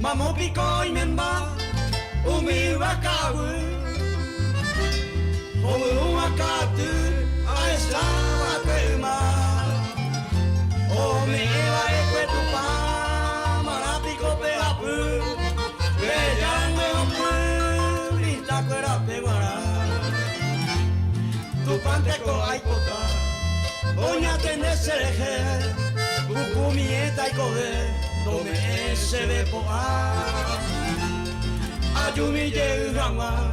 Mamo pico y memba, umi wakawu. Owu wakatu, aesa wakema. Ome eva ekwe tupa, marapiko pe apu. Bellame opu, lita kwera pe wara. Tupante ko aikota, oña tende sereje. Ukumi eta ikoge, dome se ve poa. Ayumi ye urama,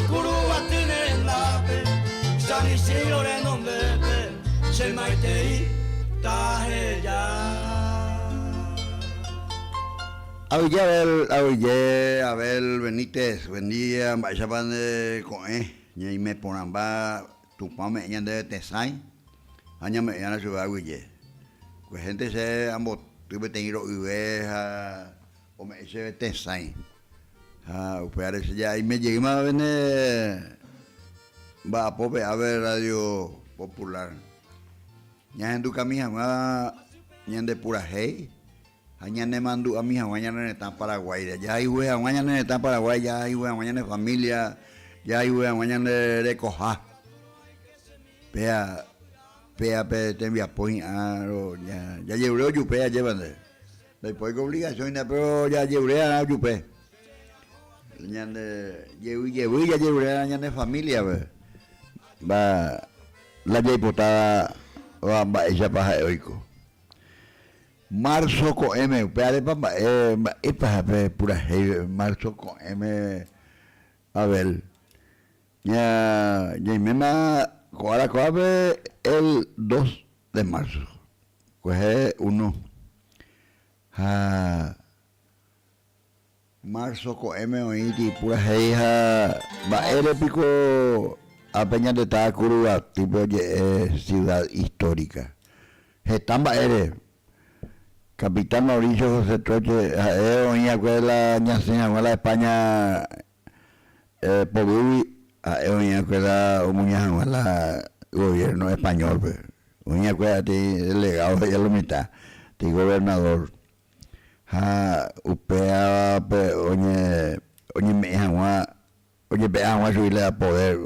kuru wa tene nape. Sani sirore nombe pe, se maitei taheya. Abel Benítez, buen día, vaya pan de coe, y me ponen va tu pame en de tesai, aña me yana su aguille. Pues gente se ambos tuve tenido uveja o me se tesai. Upear ese ya y me llegué más a venir va a pope a ver radio popular. Ya en tu camisa va ya de pura hey. Mañana mando a mi mañana está en Paraguay, ya hay wea mañana está en Paraguay, ya hay wea mañana familia, ya hay wea mañana de coja. Pea te envía point ya llevé yo pea llevan. Después que obligación pero ya llevé a yo pe. Ya llevé a de familia va la llepotada va ella paja eoico. Marzo con M, pare pamba, pura hey, marzo con M, Abel. Ya me ahora coabe el 2 de marzo, pues uno. Marzo con M oíti pura hey, va el pico a Peña de Tacurua, tipo ciudad histórica. Estamba eres. Capitán Mauricio José Troche, oía que la ñacina, la España, Pobui, oía que la muñeca, la gobierno español, oía que la delegado, ya lo mitad, de gobernador, upea, oye, me agua, oye, me agua subirle a poder,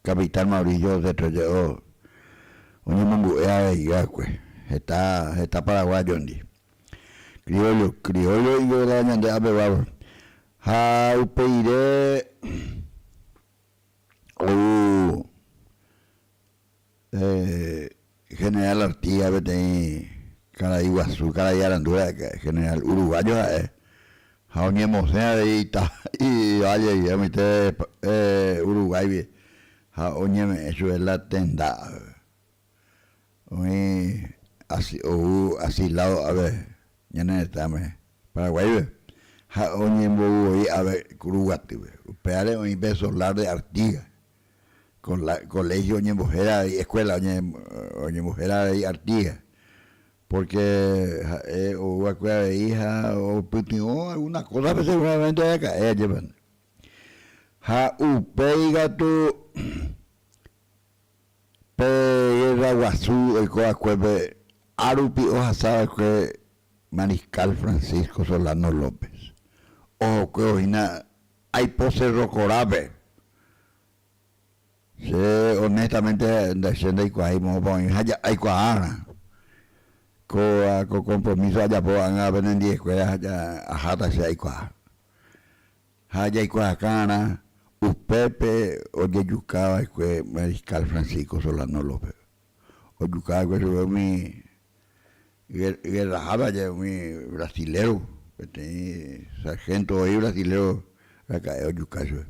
Capitán Mauricio José Troche, oye, manguea, ya, pues, está paraguayo, criollo y yo la ñande a bebado. Upeire general Artigas, vete cara Iguazú, cara de Arandura, general uruguayo, Jauniemos y vaya, y a mí Uruguay, Jaunieme, eso es la tenda. Asilado, a ver. Ya no estamos Paraguay oñe voy a ver Curuguati peale un beso hablar de Artigas con la colegio oñe mujer y escuela oñe mujer y Artigas porque o acuerda de hija o putió alguna cosa pero seguramente de acá llevan pega tu pega guazú el coacueve arupi hoja sabe que Mariscal Francisco Solano López. O que hoy hay pose rocorabe. Honestamente, de y cuajimo, hay cuajana. Con compromiso allá puedan haber en 10 escuelas allá a jata se hay cuaja. Allá hay cuajacana, Pepe, oye yucaba que Mariscal Francisco Solano López. O yucaba que se ve mi Guerrajaba ya mi brasilero, sargento y brasilero, acá es Yucayo,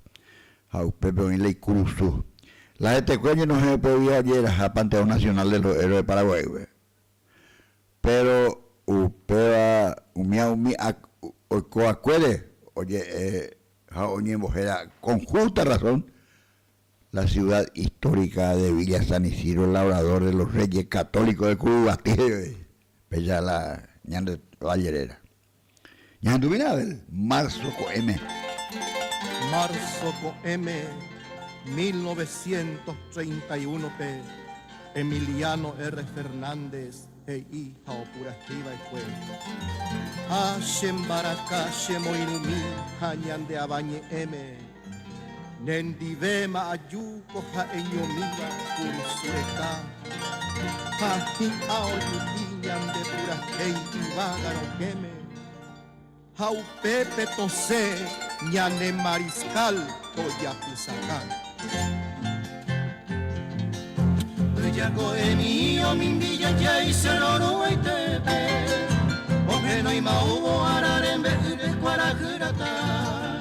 a Pepe y cruzó. La gente coño no se podía ayer a Panteón Nacional de los Héroes de Paraguay, pero upea coacuere, oye, oye mujer con justa razón. La ciudad histórica de Villa San Isidro, labrador de los Reyes Católicos de Cuba, Pella la ñande vallerera. Ñandu Binabel, marzo con M. Marzo con M, 1931 P. Emiliano R. Fernández, Ei hao pura hiva y fue. Hashem baraka shemo inumi hanyande abañe eme. Nendivema ayuko ha enyomiga kurisureka. Hahi ao yupiñande pura hei ivaga no queme. Hau pepe tose ñane mariscal toya pisaca. Yago emio mindilla ya y se lo no hay tepe. Oje no hay maubo ararembe ure cuarajurata.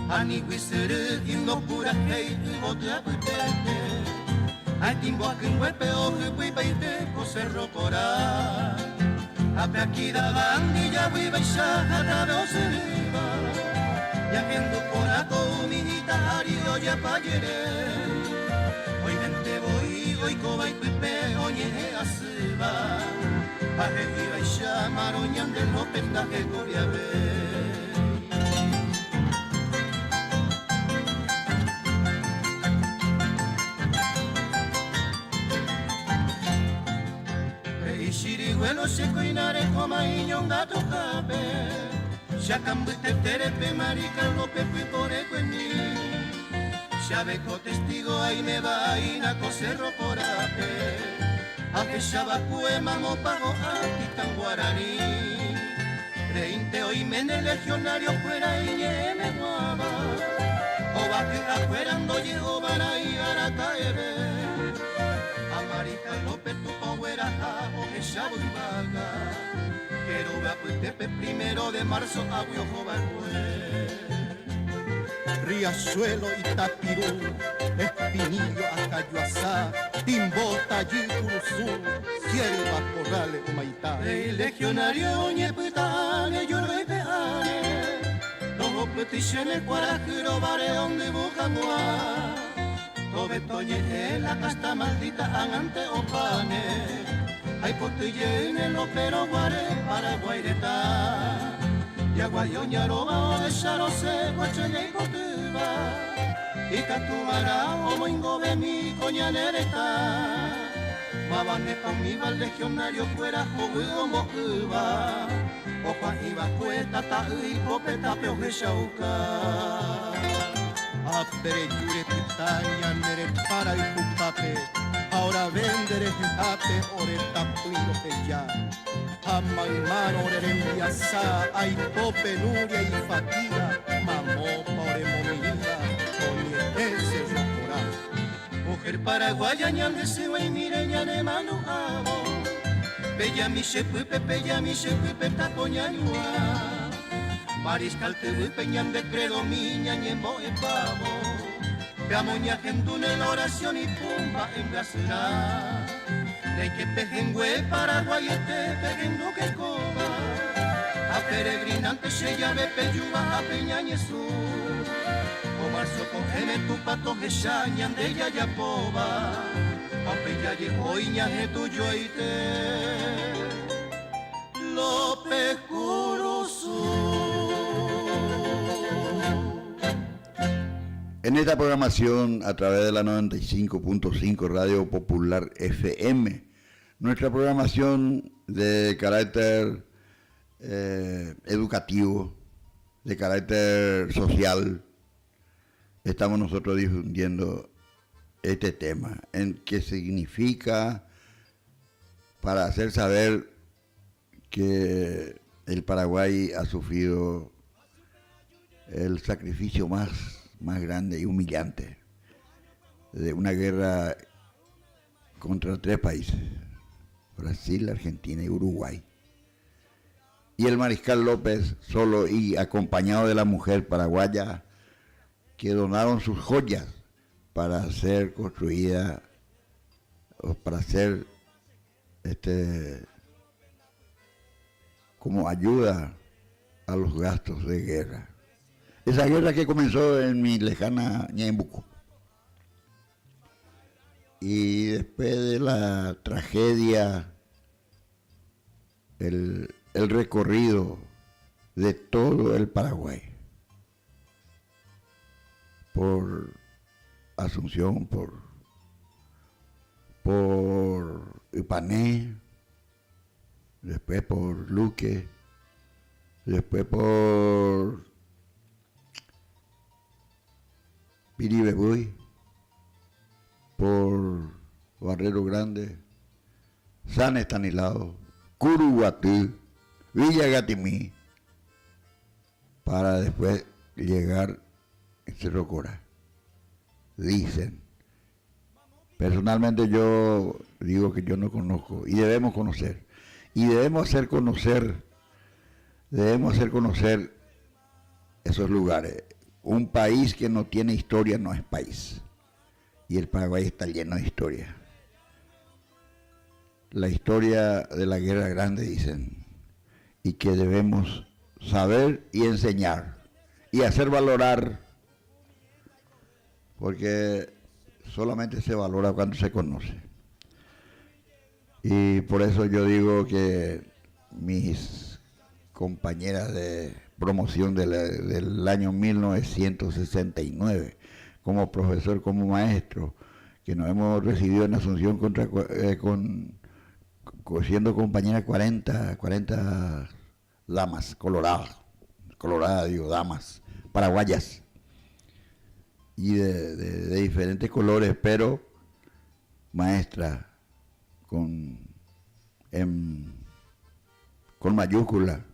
Ani guisere indo pura hei botea putete. Ai timbo akin huepe oje pui peite coserro cora. Ape aquí da bandilla vi baisha hata dos riba. Ya kendo cora to minita arido ya payere. Hoy vente voy hoy coba y pepe oye asuba. Aje y baisha maroñan del no pendaje coriabe. Bueno, se coinare coma iñonga tocabe. Shakambute terepe marica lope fui por ecueni. Shabeco testigo ahí me va ahí na coserro por ape. Ape shabacue mamo pago a titan guaraní. Reinte hoy mene legionario fuera y me guaba. O va que afuera ando llego para ir a caer. Amarica López tu poguera o que ya voy vaga. Quiero ver Tepe primero de marzo a Huiojo Barbué. Riachuelo y Tapirú, Espinillo, Acayuazá, Timbó, Tallí, Curuzú, Sierva, Corrales, Humaitá. El legionario Ñeputane, yo lo peane. Los peticiones cuarajero, bareón de Bucamua. Toñe la casta maldita angante opane. Hay potille en el opero guare para guaireta. Yaguayoña roba o de charo seco chele y cotuba. Y catumara o moingo de mi coñanereta. Mabane con mi val legionario fuera o mocuba. O Juan iba cueta ta y popeta peo de chauca. Apere yure pitaña nere para el pupape. Ahora vendere ape ore tapuino que ya. Amaimar ore rembiasa. Ay pope nuria y fatiga. Mamó ore momirida. Oye ese rocorá. Mujer paraguaya ñande se va y mire ñane mano amo. Bella mi shepupe, bella mi shepupe tapoñañua. Mariscal te voy peñan de credo miña ñembo e pavo. Peamoña gendune la oración y pumba en gasura. De que pejengüe paraguayete pejendo que coba. A peregrinante se llave peyuba a peñañezú. O marzo cogeme tu pato que shañan de yayapoba. A peyaye oiña je tuyo y te. Lope Curuzú. En esta programación, a través de la 95.5 Radio Popular FM, nuestra programación de carácter educativo, de carácter social, estamos nosotros difundiendo este tema, en qué significa, para hacer saber que el Paraguay ha sufrido el sacrificio más grande y humillante de una guerra contra 3 países, Brasil, Argentina y Uruguay. Y el mariscal López, solo y acompañado de la mujer paraguaya, que donaron sus joyas para ser construida, o para ser como ayuda a los gastos de guerra. Esa guerra que comenzó en mi lejana Ñaimbuco. Y después de la tragedia, el recorrido de todo el Paraguay, por Asunción, por Ipané, después por Luque, después por Piribebuy, por Barrero Grande, San Estanislao, Curuguatú, Villa Gatimí, para después llegar a Cerro Cora. Dicen. Personalmente yo digo que yo no conozco y debemos conocer. Y debemos hacer conocer esos lugares. Un país que no tiene historia no es país. Y el Paraguay está lleno de historia. La historia de la Guerra Grande, dicen, y que debemos saber y enseñar y hacer valorar, porque solamente se valora cuando se conoce. Y por eso yo digo que mis compañeras de promoción del año 1969, como profesor, como maestro, que nos hemos recibido en Asunción siendo compañeras 40 damas coloradas, damas paraguayas, y de diferentes colores, pero maestra con mayúscula.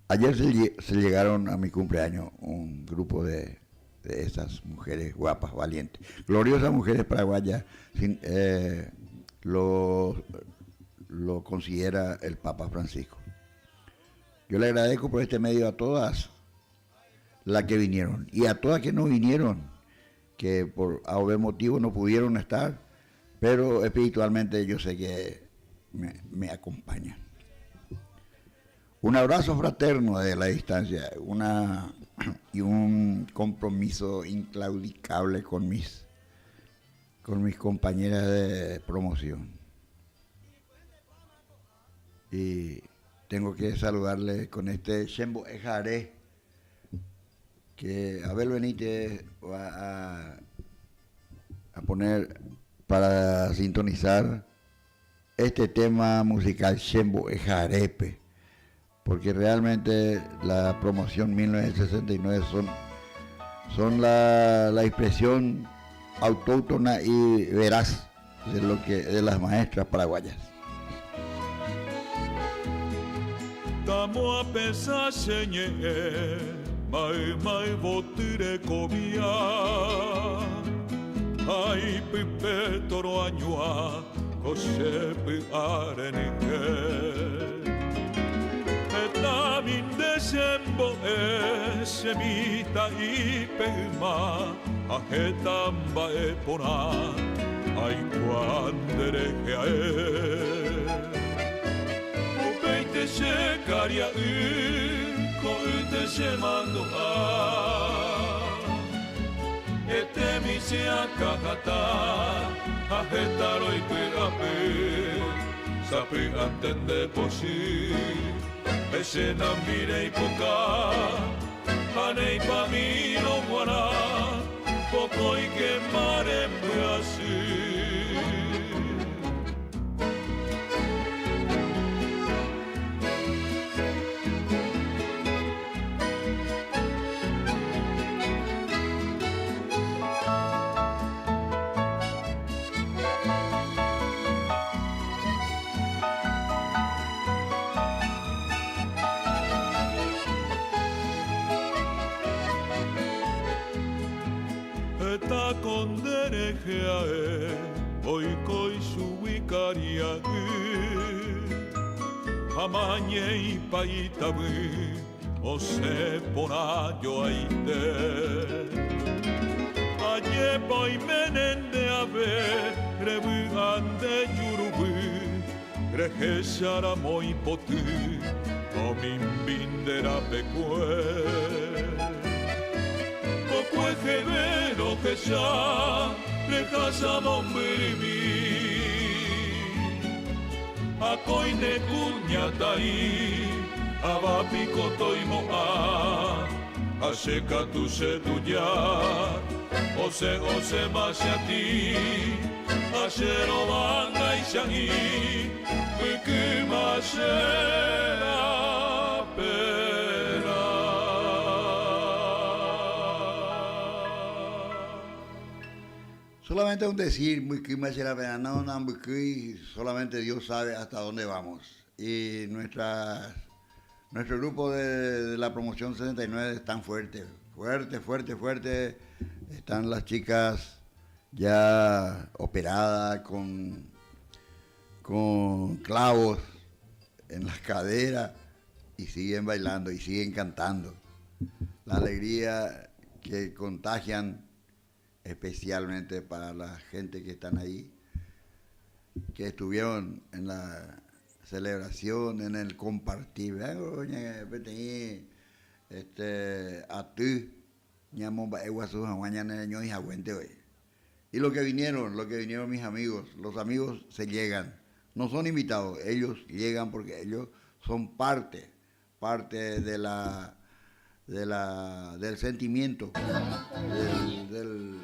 Ayer se llegaron a mi cumpleaños un grupo de esas mujeres guapas, valientes, gloriosas mujeres paraguayas, lo considera el Papa Francisco. Yo le agradezco por este medio a todas las que vinieron y a todas que no vinieron, que por A o B motivo no pudieron estar, pero espiritualmente yo sé que me acompañan. Un abrazo fraterno desde la distancia, y un compromiso inclaudicable con mis compañeras de promoción. Y tengo que saludarle con este Xembo Ejaré, que Abel Benítez va a poner para sintonizar este tema musical Xembo Ejarepe, porque realmente la promoción 1969 son la expresión autóctona y veraz de las maestras paraguayas. Tamo a pesar senye mai votire komia ai pipe toro añua kosepi arenike eta min desembo semita i pema ahetamba epona ai quandere se caria coite se mando ete mi se akakata ahetaro i perape sapri antende posi esena mirei poca anei pamino guana poco i che mare así. Eta konderejeae oikoi suikaria amañei paitabu ose ponayo aite aye poi menende ave rebu ande yurubu rejeshara moi potu omimbindera pecue Cuejevero que ya le casa bombirimi a coine cuñatai a vapico toimo a seca tu se tuya o se masiati a cero vanga y shani que más llena pena. Solamente un decir, muy que me hace la pena, no, no, muy solamente Dios sabe hasta dónde vamos. Y nuestro grupo de la promoción 69 están fuerte. Están las chicas ya operadas con clavos en las caderas y siguen bailando y siguen cantando. La alegría que contagian especialmente para la gente que están ahí, que estuvieron en la celebración, en el compartir. Y lo que vinieron mis amigos, los amigos se llegan, no son invitados, ellos llegan porque ellos son parte del sentimiento del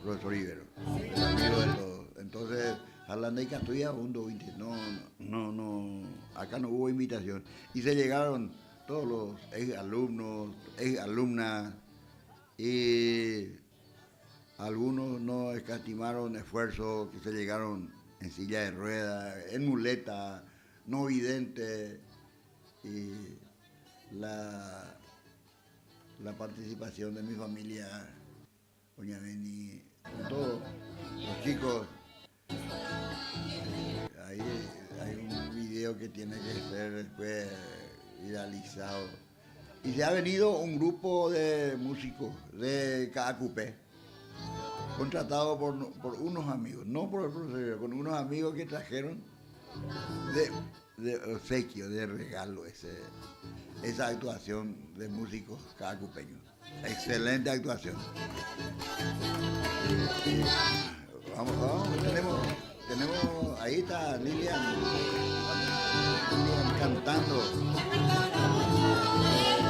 profesor Ibero, el amigo de todos. Entonces, hablando de Catuya, no, acá no hubo invitación. Y se llegaron todos los ex alumnos, ex alumnas, y algunos no escatimaron esfuerzos, que se llegaron en silla de ruedas, en muleta, no vidente, y la participación de mi familia, doña Beni, con todos los chicos. Ahí hay un video que tiene que ser después viralizado. Y se ha venido un grupo de músicos de Caacupé, contratado por unos amigos, no por el profesor, con unos amigos que trajeron de obsequio, de regalo, esa actuación de músicos caacupeños. Excelente actuación. Vamos, tenemos, ahí está Lilian cantando.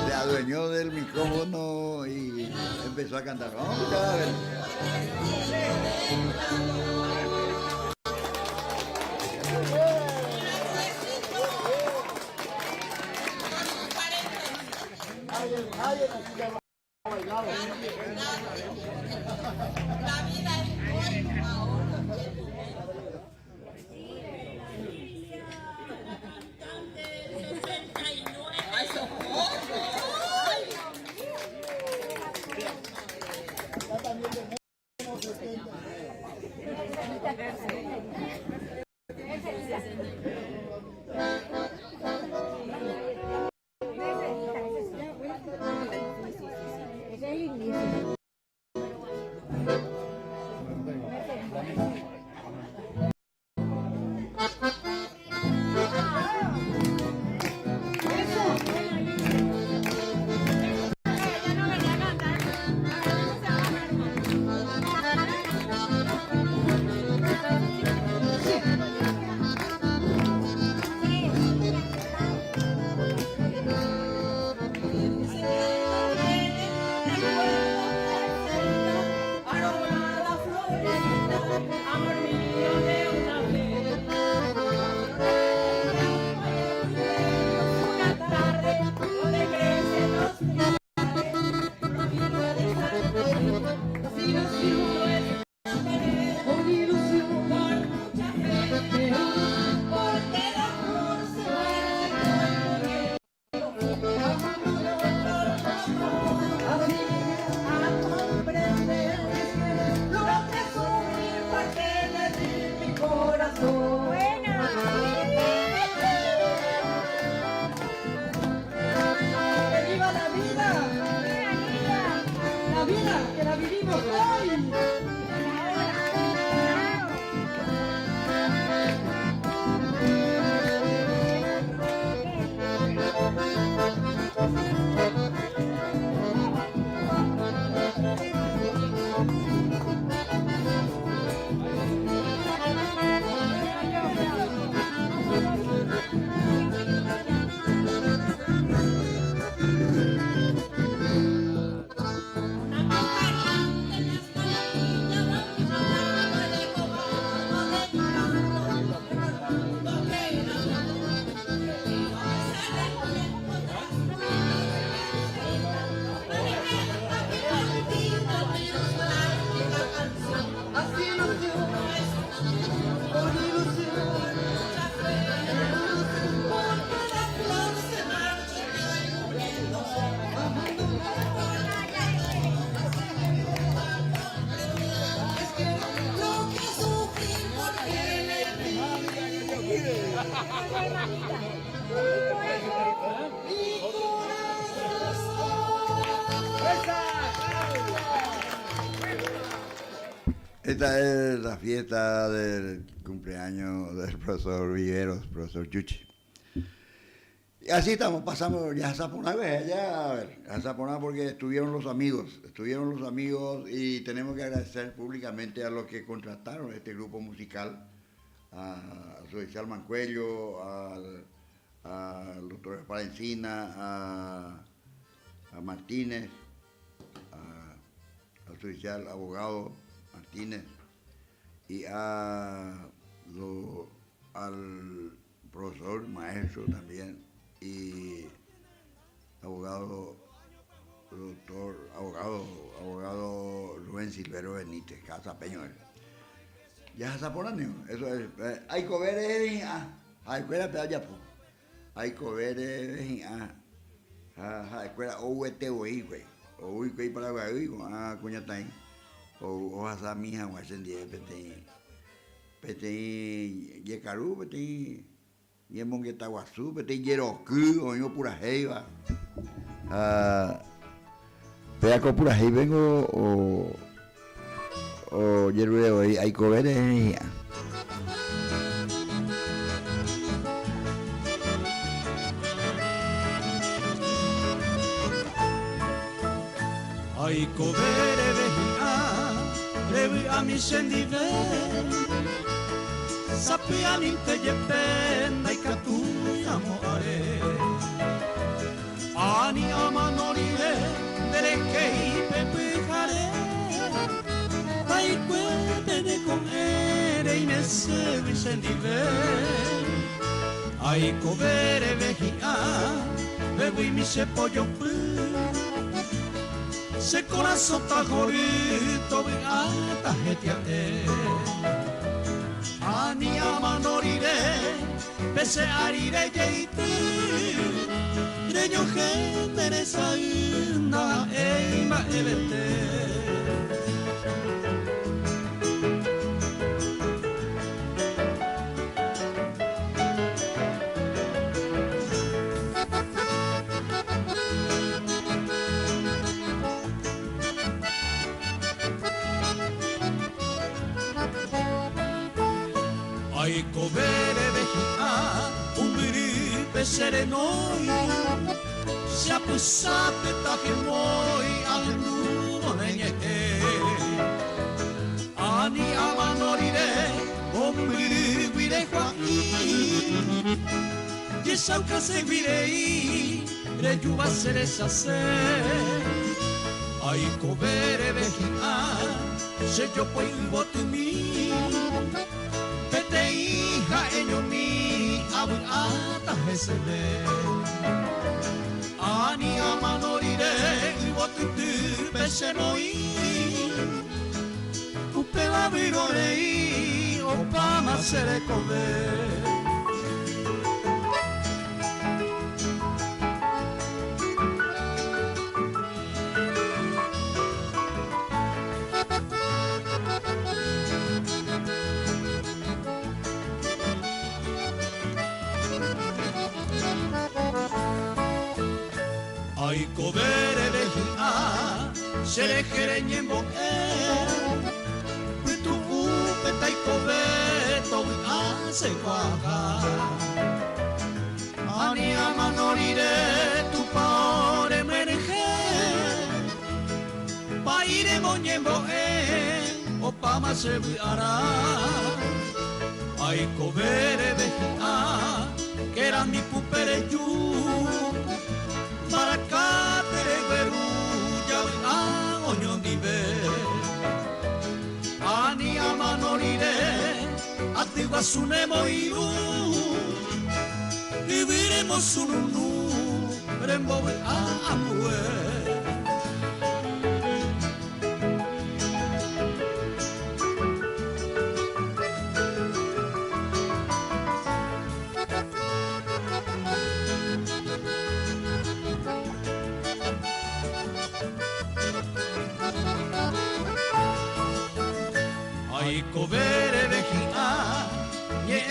Se adueñó del micrófono y empezó a cantar. Vamos a escuchar a ver. Esta es la fiesta del cumpleaños del profesor Viveros, profesor Chuchi. Y así estamos, pasamos ya a Saponá, ya, a ver, a Saponá porque estuvieron los amigos y tenemos que agradecer públicamente a los que contrataron este grupo musical, a Judicial Mancuello, al doctor Palencina, a Martínez, al judicial abogado Martínez y al profesor maestro también y abogado Rubén Silvero Benítez, Casa Peñol. Ya se zaponáneo, eso es. Hay coberes, hay escuela pedalla po. Hay coberes, hay escuela OUTOI, güey. OUI para Guay, cuñatay. O hasa mija, o hacen 10, pete yecaru, pete yemonguetaguazú, pete yeroku, o yo pura jeiva. Peaco pura jeiva vengo o yerure hoy hay coberes. Ai covere revi a mi scendive sappiamo in te penna i catui amore ani amanolire delle che i pepicare ai quelle con ere in esse mi scendive ai covere vehia revi mi se pollo se corazón está jodido y hasta getiate ani amanorire pese arire yeiti reño gente saina eima evete ai covere vehia un gripe serenoi si appussate da che vuoi al nudo negnete ani amanorire un gripe qua che sauca seguirei regiuva sere sase ai covere vehia se yo poi voto mi Pete hija ello mi abu ata hesele ani amanorire ibotutu besenoi upela virorei opama sere kove ai covere vehia se le jereñembo tu upeta i coveto hace guaga ani amanorire tu paore mereje paire moñembo o pama se viara ai covere vehia que era mi pupere yu Maracatere beruja a ognon dive ani amanorire atiguasunemo iu viviremos ununu rembo a amue ai covere vehia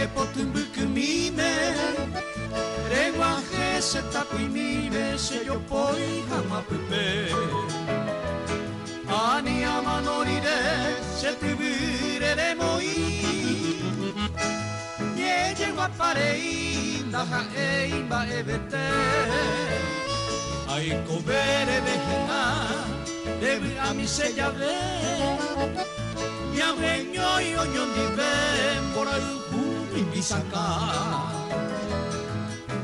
e potumbukimime Reguaje se tapuimime se yo poi hamapupe Ani amanorire se tubire de moi Niege guaparei ndaha eimba evete Ai covere vejena Devi a mi se llave Ya vengo y oñón di ven por el cubo y pisacá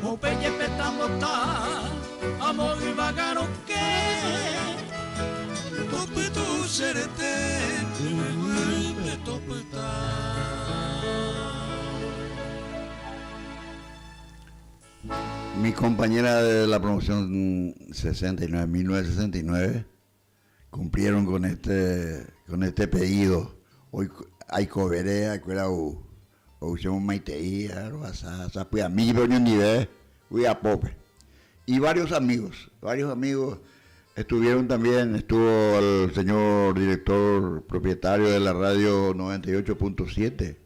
O pelle petambota Amor y vagaro que Tope tu serete Vuelve topeta Mi compañera de la promoción 69, 1969 cumplieron con este pedido. Hoy hay coberea, cuera o usamos maiteía, roasa, pues a mí pero ni ve, voy a pope. Y varios amigos estuvieron también, estuvo el señor director propietario de la radio 98.7,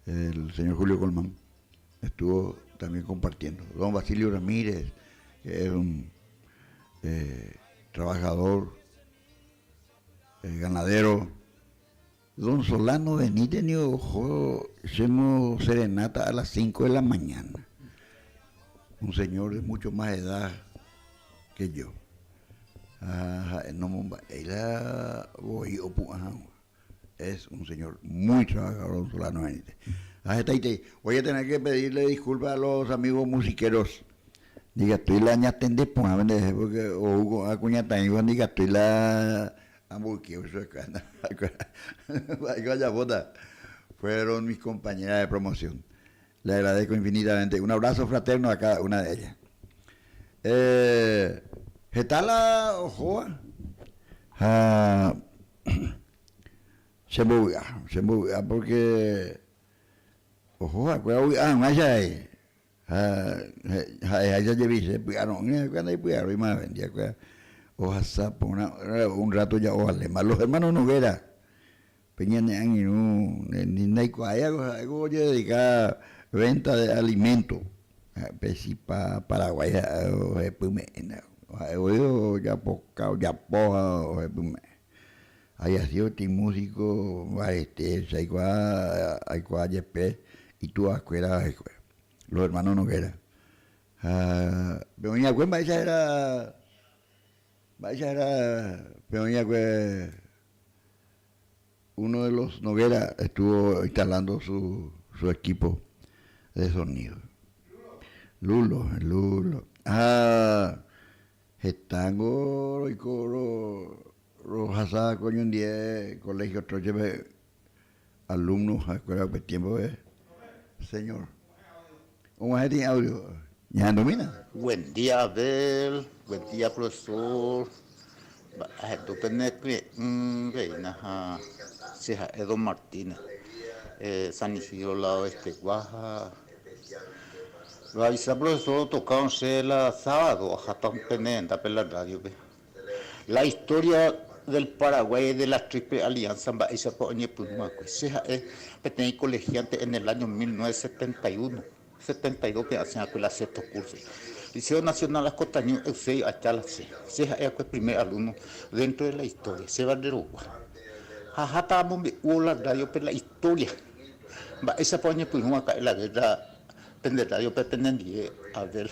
el señor Julio Colmán, estuvo también compartiendo. Don Basilio Ramírez, que es un trabajador, ganadero. Don Solano Benítez ni ojo, hacemos serenata a las 5 de la mañana. Un señor de mucho más edad que yo. Es un señor muy trabajador, Don Solano Benítez. Voy a tener que pedirle disculpas a los amigos musiqueros. Diga, estoy la ñatende, porque o Hugo Acuñata, diga, estoy la fueron mis compañeras de promoción. Le agradezco infinitamente. Un abrazo fraterno a cada una de ellas. ¿Getala Ojoa? Se movió porque Ojoa, un rato ya los hermanos Noguera Peñanean y algo dedicar venta de alimentos para Paraguay hay así otro músico y tú escuela los hermanos Noguera pero mi abuela esa era Peoña que uno de los Noguera estuvo instalando su equipo de sonido. Lulo. Gestango y coro Rojasa coño un día colegio troche alumnos a escuela de tiempo señor. Un agente audio. ¿Ya domina? Buen día, Abel. Buen día, profesor. Tu penecre, reina, seja Edo Martínez. San Isidro, lado Guaja. Lo avisa, profesor, tocaron la sábado, hasta un penenta por la radio. La historia del Paraguay de la Triple Alianza, esa por seja es colegiante en el año 1971. 72 que hacen aquel sexto curso. Liceo Nacional Las Costañas, Eusebio Achala C. Seja es el primer alumno dentro de la historia. Se va de Uruguay. Jaja, estamos en la radio por la historia. Esa pone pues una acá en la guerra de radio pretendía a ver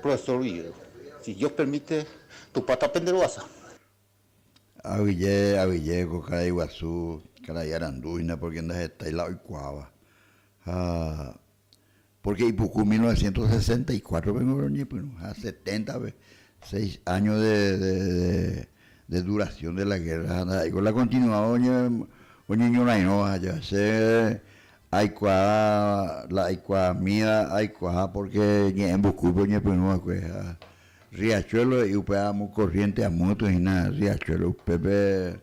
profesor Villedo. Si Dios permite, tu pata penderosa. Aville, Cocara Iguazú, Carayaranduina, porque andas está ahí la Oicuaba. Porque Ipucú 1964 a 76 años de duración de la guerra. Y con la continuada ya se la mía porque en Bucú Riachuelo y upeamos corriente a motos y nada Riachuelo Upepe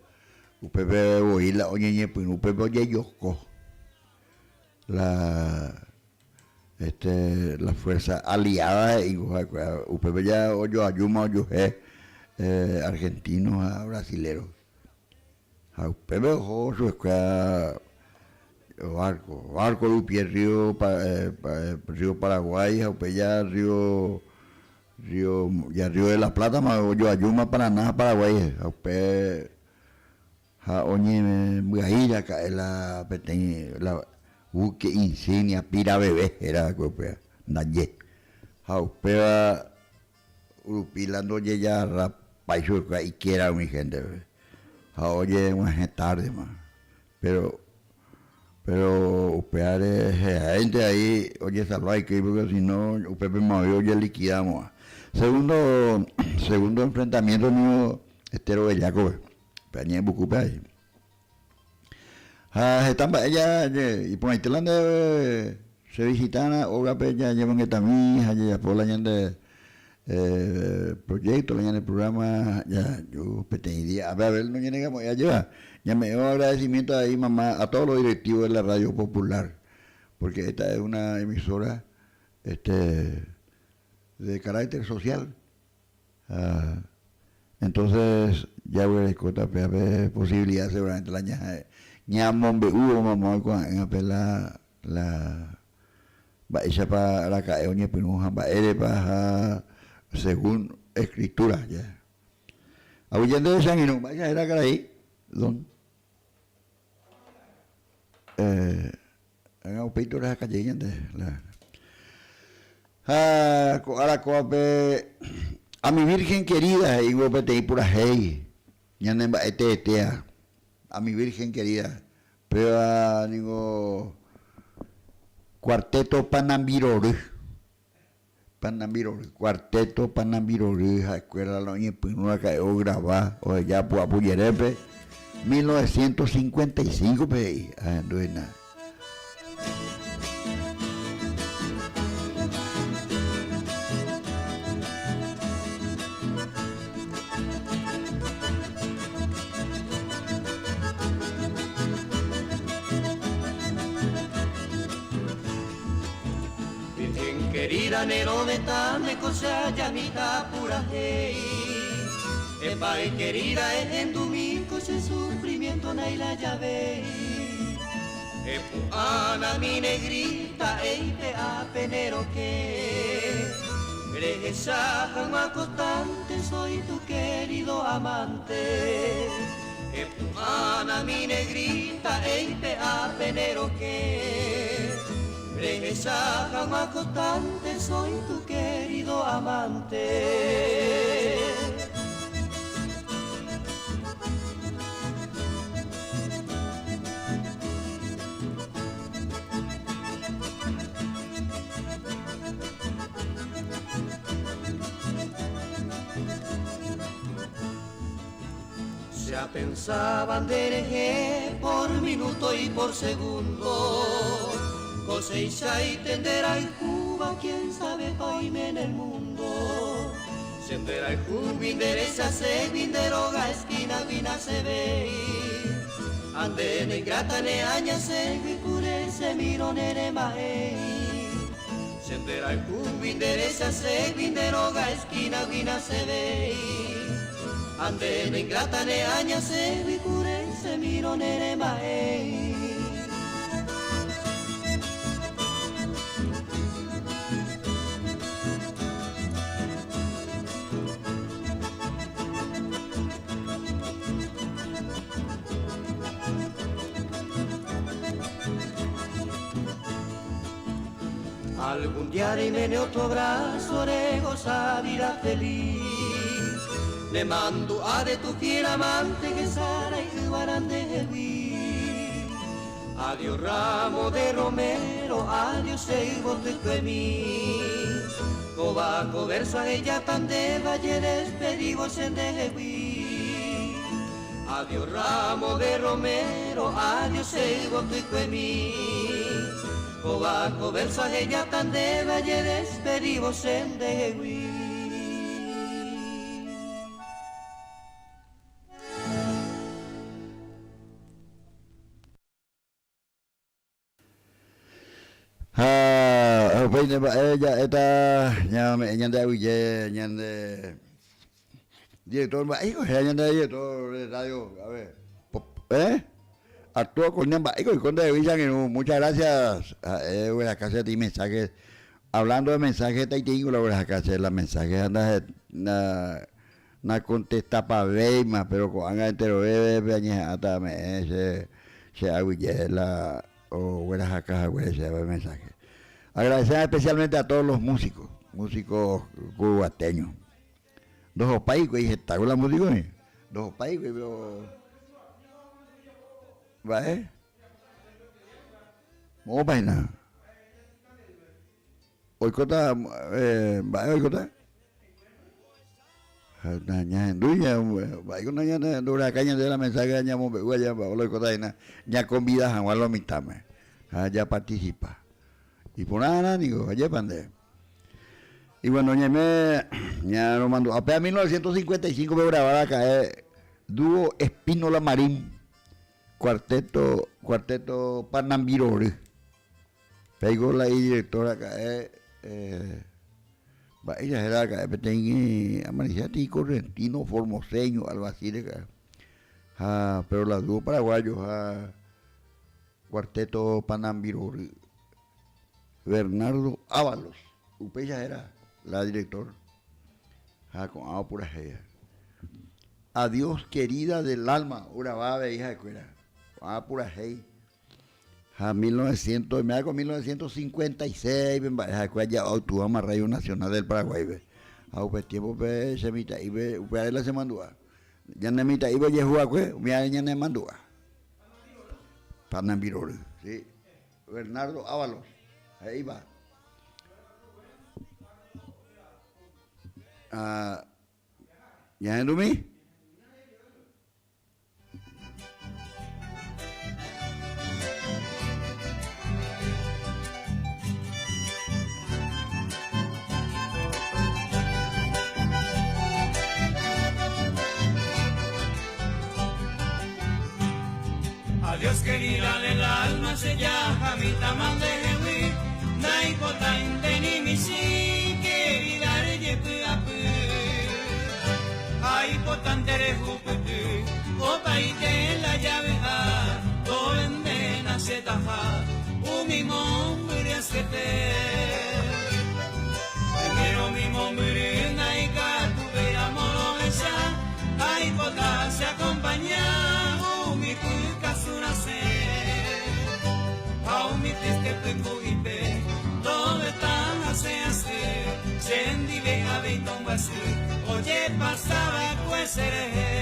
Boila oye Upepe oye Yosco la fuerza aliada y Upepe ya oyo ayuma oyo argentinos a brasileros a Upepe ojo su escuela barco Lupi, río Paraguay, Jaupella, río de la Plata, yo Ayuma, Paraná, Paraguay, Jaupe, oye, Mugaira, la Petén, la buque insignia, Pira Bebé, era Jaupe, Naye, Jaupe, Urupilando, ya, Rapaiso, y quiera mi gente, oye, una tarde más, pero upear gente ahí, oye, salvar que porque si no, upepe me oye liquidamos. Segundo enfrentamiento mío, Estero Bellaco, peña bucupe ahí. Están ella, y por ahí te se visitan, oga peña, llevan esta mija, ya por la gente proyecto, el programa, ya yo pretendía, a ver, no llegamos, ya lleva, ya me dio agradecimiento ahí, mamá, a todos los directivos de la Radio Popular, porque esta es una emisora de carácter social. Entonces, ya voy a escotar, pero posibilidad seguramente la ña mombe hubo mamá con la ella para la cae oñe pinuja para según escritura ya. Ahuyendo de San Inú, vaya era que ahí, don. Hagan un peito de la calle de la. Ahora coape a mi Virgen querida y vos te pura hey, ñanemba a mi Virgen querida, pero digo cuarteto Panambirorú. Cuarteto Panambirorú, escuela la oña pinura que yo grababa, o ya por Apuyerepe, 1955, pe, no es nada. Querida Nerone tame cosa llamita pura hey. Epai querida es en domingo ese sufrimiento naila llave. Epu ana mi negrita eite a penero que regresa jamás constante soy tu querido amante. Epu ana mi negrita eite a penero que regresa jamás constante, soy tu querido amante. Se pensaban de por minuto y por segundo. Cosecha y tenderá en Cuba, quién sabe hoy en el mundo. Senderá el endereza se vinderoga, esquina vina se ve. Ande ne grata ne aña se vicure se miro nere mahe. Senderá el endereza se vinderoga, esquina vina se ve. Ande ne grata ne aña se vicure se miro nere mahe. Algún día de otro brazo de gozar vida feliz. Le mando a de tu fiel amante que Sara y Juarán de Jeví. Adiós ramo de romero, adiós seibo de cuemí. Cobaco verso a ella tan de valle despedimos en de Jeví. Adiós ramo de romero, adiós seibo de cuemí. Cobaco verso a ella tan de valle despedimos en de Jeví. Ella esta ñande huye ñande director hijo ñande director de radio a ver Arturo Cornamba, y Conde de Villa, que muchas gracias. Buenas casas de mensajes. Hablando de mensajes, tengo la buenas casas, las mensajes andas na contesta para Beima, pero con anga entero bebe, hasta me se aguilla o buenas acá, ese mensaje. Agradecer especialmente a todos los músicos cubateños. Dos países, y está con la música, dos países, pero ¿vale? ¿Cómo vaina? Hoy cota, ¿vale? Hoy cota. Nanya dunya, vai con nanya dura caña de la mensaje nya mo ya hoy cota ya convidas a lo mitame. Ya participa. Y por nada, digo, allá pande. Y bueno, ya lo mandó. Apenas 1955 me grababa acá, dúo Espínola Marín, cuarteto Panambirore. Pegó la directora acá, ella era acá, tenía amaneciati y correntino, formoseño, algo así de acá. Pero la dúo paraguayo, cuarteto Panambirore. Bernardo Ábalos, Upeya era la directora. Con pura ella. Adiós querida del alma, una baba hija de cuera. Pura hey. 1956, ya obtuvo más Radio Nacional del Paraguay. Tiempo se mita y ve, la se mandó. Ya no mita y ve, ya jugó, ya no mandó. Panambirore, sí. Bernardo Ábalos. Ahí va. ¿Ya en mí? Adiós querida del alma se llama mi taman de Jehui, naipota inteni misi querida reyepu apu, ay potantere juputu, opaite la llave a, toende na setaja, umi mombre askete, pero mi mombre naika tu vera moroesa, ay pota se acompaña, umi puka sunase. Aumite tengo ipe, todo tan hace, sendi veja veiton basi, oye pasaba pues seré.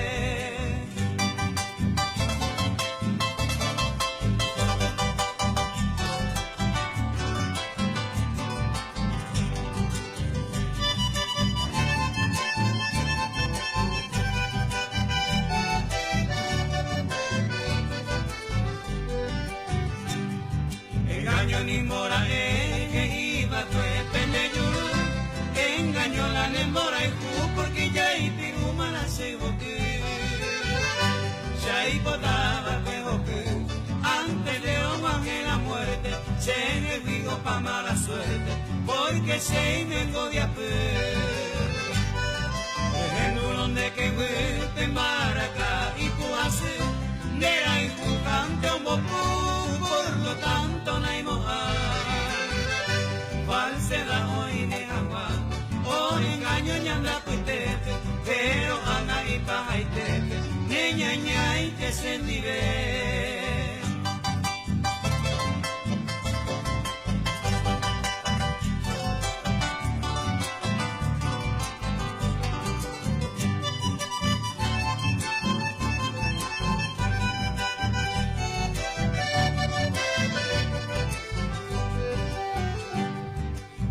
Ni mora que iba tu pende yuru, engañó la nemora y porque ya y piruma la se boque, ya y potaba que antes de que la muerte se me digo pa mala suerte, porque se me godia en donde que vuelve maraca y tú haces nera y tu cante un bopu, por lo tanto no hay falsedad hoy de agua, o engaño ñanda puitete, pero anda y paja y tepe, niña ña y que se nive.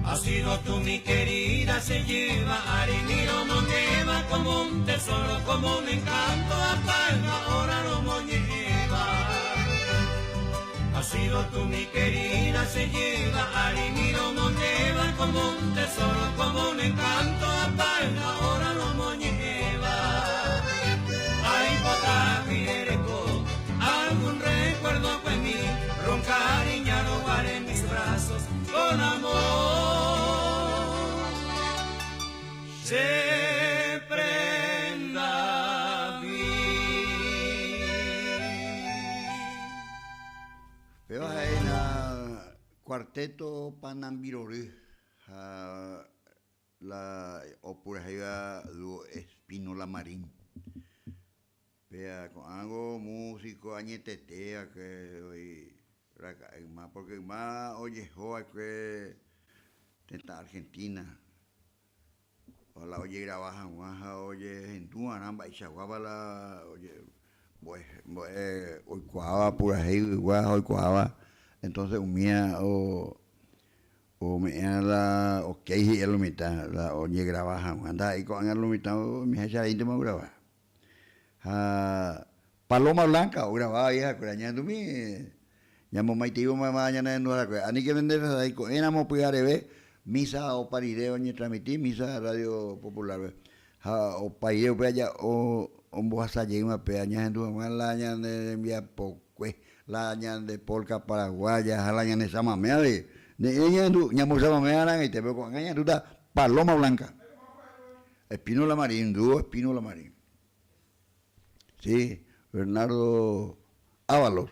Ha sido tú mi querida, se lleva arenero, no lleva como un tesoro, como un encanto, apaga, ahora lo moñeva. Ha sido tú mi querida, se lleva arenero, no lleva como un tesoro, como un encanto, apaga, ahora lo moñeva. Ay, potra, mireco, algún recuerdo pues mí, roncar y ya lo haré en mis brazos, con amor. Se prenda bien. cuarteto Panambirorú, la opura do Espínola Marín. Vea, con algo músico, añetetea que hoy, más porque más oye, joa que tenta Argentina. Ola oye grabaja, guaja, oye, en tu anamba, y chaguaba la, oye, pues, hoy cuava, pura ahí, guaja, hoy cuava. Entonces, mía, o me la, o que hay el mitad, la oye grabaja, anda ahí con el mitad, mi hija íntimo graba. Paloma Blanca, o grababa vieja, curañando mi, llamo maitivo mamá, mañana en nuestra cosa. Ani que vender ahí, con enamo puede misa o parideo, ni transmitir, misa radio popular, o parideo, allá, o vos a llegar una peña en tu mamá, la aña de enviar poque, la aña de polca paraguaya, la aña de samamea, de ella, ñamo samamea, y te veo con ella, tú estás Paloma Blanca. Espínola Marín, dúo Espínola Marín. Sí, Bernardo Ábalos,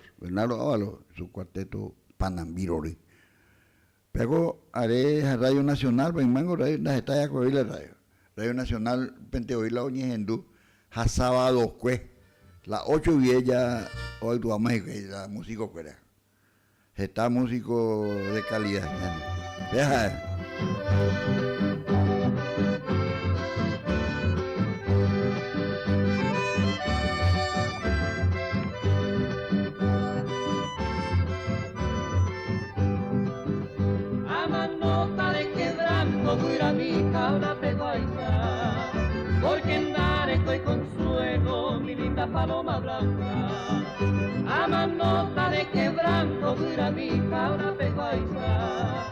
su cuarteto Panambirori. Pero haré a Radio Nacional, pues mango radio, las está ya con la radio. Radio Nacional, pente hoy la oñe hindú, a sábado, pues, las 8:10 ya, hoy tu ama la música fuera. Está músico de calidad. Deja. Mira mi cabra peguaita, porque en dar estoy consuelo, mi linda paloma blanca. A manota de quebranto, mira mi cabra peguaita,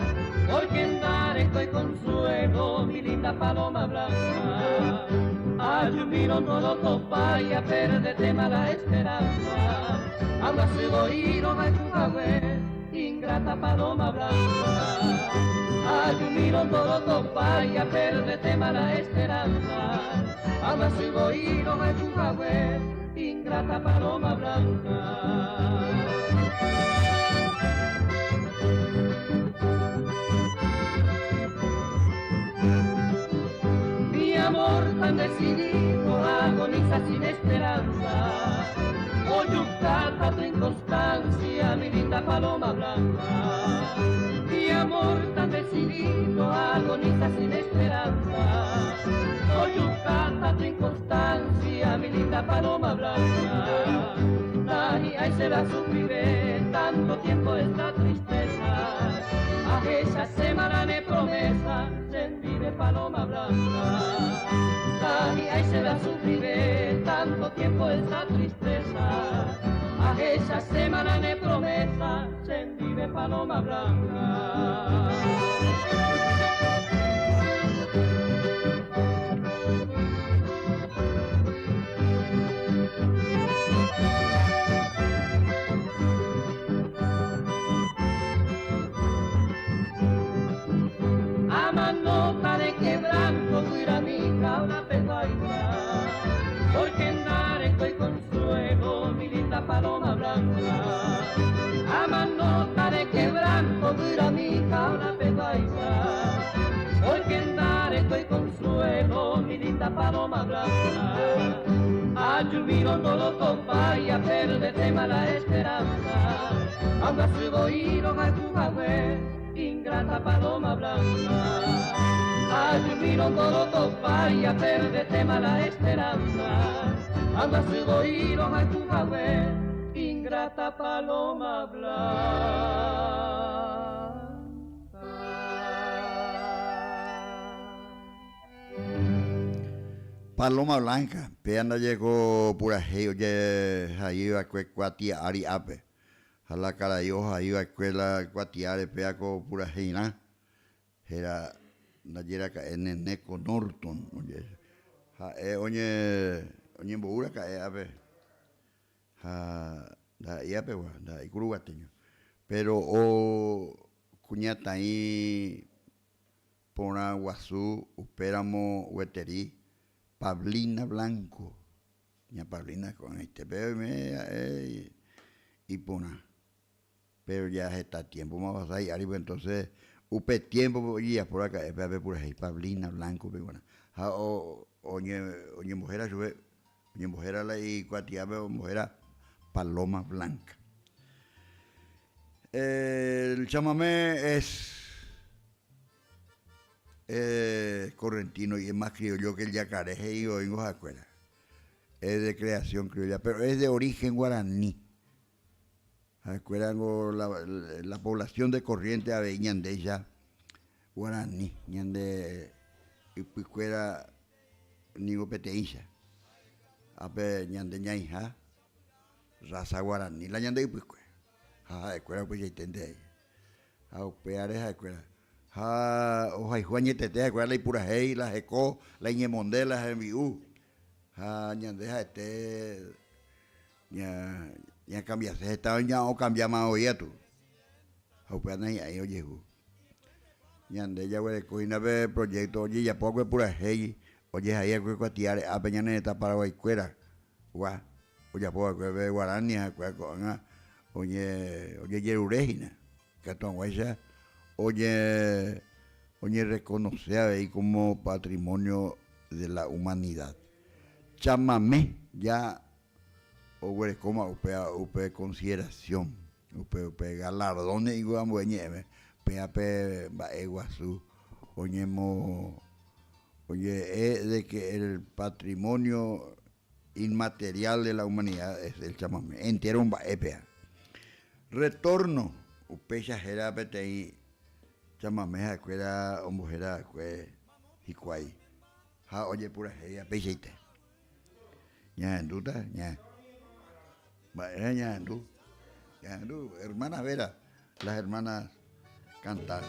porque en dar estoy consuelo, mi linda paloma blanca. Ay, miro todo topaya, perdete mala esperanza, anda se voy, no hay tu ingrata paloma blanca. Ay, miro todo topaya, perdete mala esperanza, ama soy bohío, me chujahue, ingrata paloma blanca. Mi amor tan decidido agoniza sin esperanza, oyucata tu inconstancia, mi linda paloma blanca. Mi amor tan decidido agoniza sin esperanza, oyucata tu inconstancia, mi linda paloma blanca. Ay, se la sufriré tanto tiempo esta tristeza, a esa semana de promesa, sentiré paloma blanca. Ay, se la sufriré tanto tiempo esta tristeza, a esa semana de promesa, sentiré paloma blanca. A manota de quebranto, cuida mi cabra peguaita, porque en dar estoy consuelo, mi linda paloma blanca. A manota de quebranto, cuida mi cabra peguaita, porque en dar estoy consuelo, mi linda paloma blanca. Ayumiro todo topaya, perdete mala esperanza, anda su bohío, a tu ingrata paloma blanca. Ayumiro todo topaya, perdete mala esperanza, anda su bohío, a tu ingrata paloma blanca. Paloma Blanca, peanda llegó por ahí, oye, ahí va a cuatia ari ape. A la cara yo ahí va a escuela cuatiare peaco por ahí, ¿no? Era la yera ka en Neco Norton, oye. Oye, boura ka ape. Da iape wa, da ikurugateño. Pero o cuñata ahí pona guazú, upéramo hueterí. Pablina Blanco, ña Pablina con este bebé y pona. pero ya está tiempo más pasar y pues entonces upe tiempo y ya por acá es por ahí Pablina Blanco pero bueno oye mujer sube oye mujer la y cuatia mujer Paloma Blanca. El chamamé es correntino y es más criollo que el yacaré y oímos afuera. Es de creación criolla, pero es de origen guaraní. La población de Corrientes aveñan de ella guaraní, ñande ipuicuera nigo peteisha. Ape ñande ñaija raza guaraní la ñande ipuicue. Ha escuela pues ya intente. Ha upeare ha escuela. Ha hoja y juañete escuela la ipura hei la jeco la ñemonde la enviú. Ha ñandeja ya cambiase esta ya o cambia más hoy tú. Aupana ahí oye hu. Ñande ya we coina ve proyecto oye ya poco pura hey. Oye ahí que cuatiare a peñaneta para guaycuera. Gua. Oye poco ve guarani con oye yerurejina. Que ton guaya oye reconoce ahí como patrimonio de la humanidad. Chamamé ya o como upe consideración upe galardones y guambueñeme pe baeguazú oñemo oye de que el patrimonio inmaterial de la humanidad es el chamamé entero un baepea retorno upe chajera petei chamamé acuera o mujer acue hicuay ha oye pura ella pecheite ña duda ña ña hermana Vera las hermanas cantar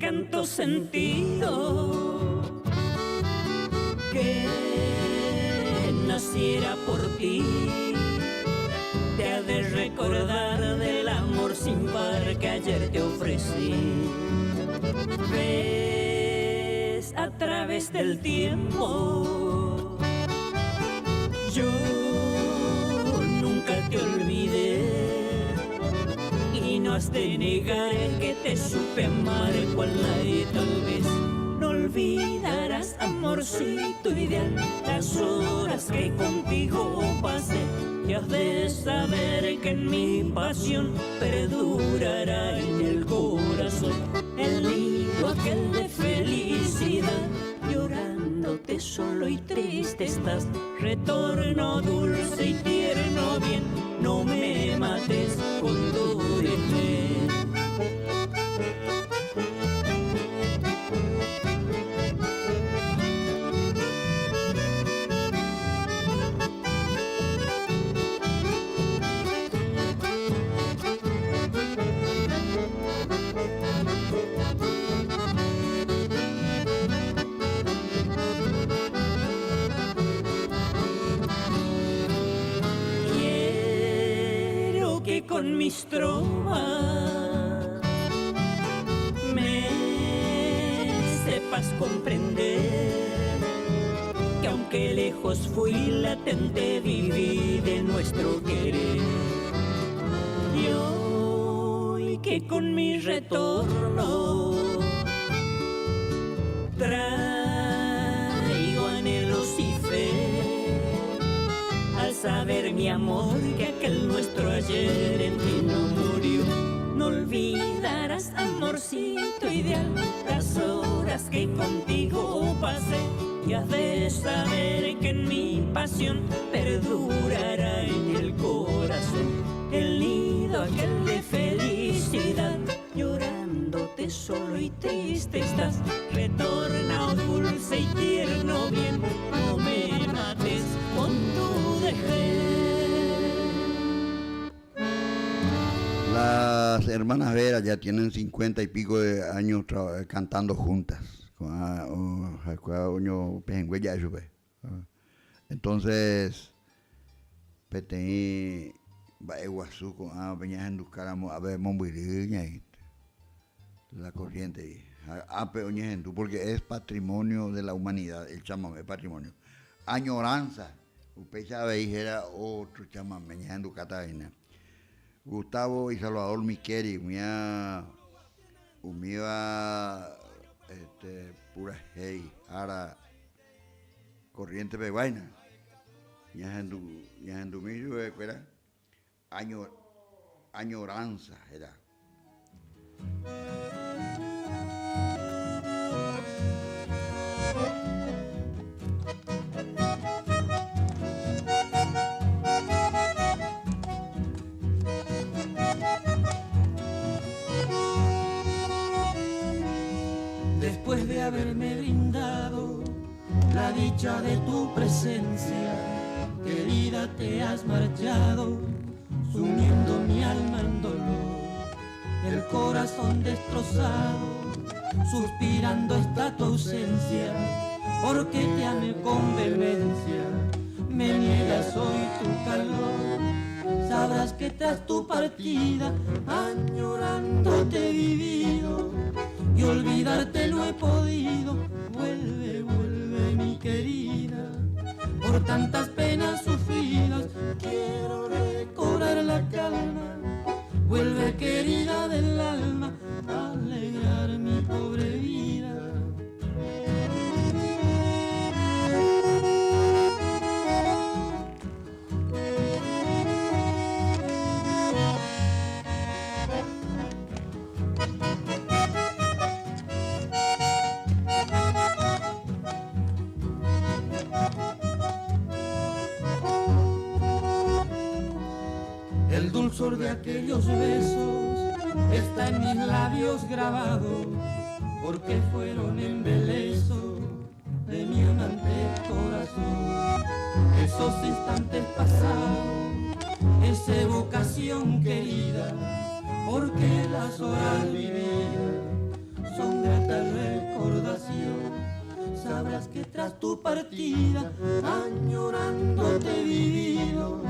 canto sentido que naciera por ti te ha de recordar del amor sin par que ayer te ofrecí. Ves a través del tiempo yo nunca te olvidé y no has de negar que te supe amar cual nadie tal vez. No olvidarás, amorcito ideal, las horas que contigo pasé. Y has de saber que en mi pasión perdurará en el corazón el nido aquel de felicidad. Llorándote solo y triste estás, retorno dulce y tierno bien. No me mates con tu fe. Con mis trovas me sepas comprender que aunque lejos fui latente viví de nuestro querer. Y hoy que con mi retorno traigo anhelos y fe al saber mi amor que aquel nuestro ayer en ti no murió. No olvidarás, amorcito ideal, las horas que contigo pasé. Y has de saber que en mi pasión perdurará en el corazón el nido aquel de felicidad. Llorándote solo y triste estás, retorna, oh dulce y tierno bien. No me mates con tu dejer. Las hermanas Vera ya tienen 50 y pico de años cantando juntas, uño pejengüe ya eso, entonces petei Baeguazú con Peñas en Ducáramo a ver Monbuiriña la corriente Ape Oñejendú, porque es patrimonio de la humanidad, el chamamé es patrimonio. Añoranza, usted sabe, era otro chamamé, Ñejendú Catalina. Gustavo y Salvador Miqueri, umía pura hey, ara corriente peguaina. Ñejendú millo era añoranza era. Después de haberme brindado la dicha de tu presencia, querida, te has marchado, sumiendo mi alma en dolor, el corazón destrozado, suspirando está tu ausencia, porque te amé con vehemencia, me niegas hoy tu calor, sabrás que tras tu partida, añorándote he vivido, y olvidarte no he podido. Vuelve, vuelve mi querida, por tantas penas sufridas, quiero recobrar la calma. Vuelve querida del alma, a alegrar mi pobre vida. El dulzor de aquellos besos está en mis labios grabado, porque fueron embeleso de mi amante corazón. Esos instantes pasados, esa evocación querida, porque las horas vividas son grata recordación. Sabrás que tras tu partida, añorándote he vivido,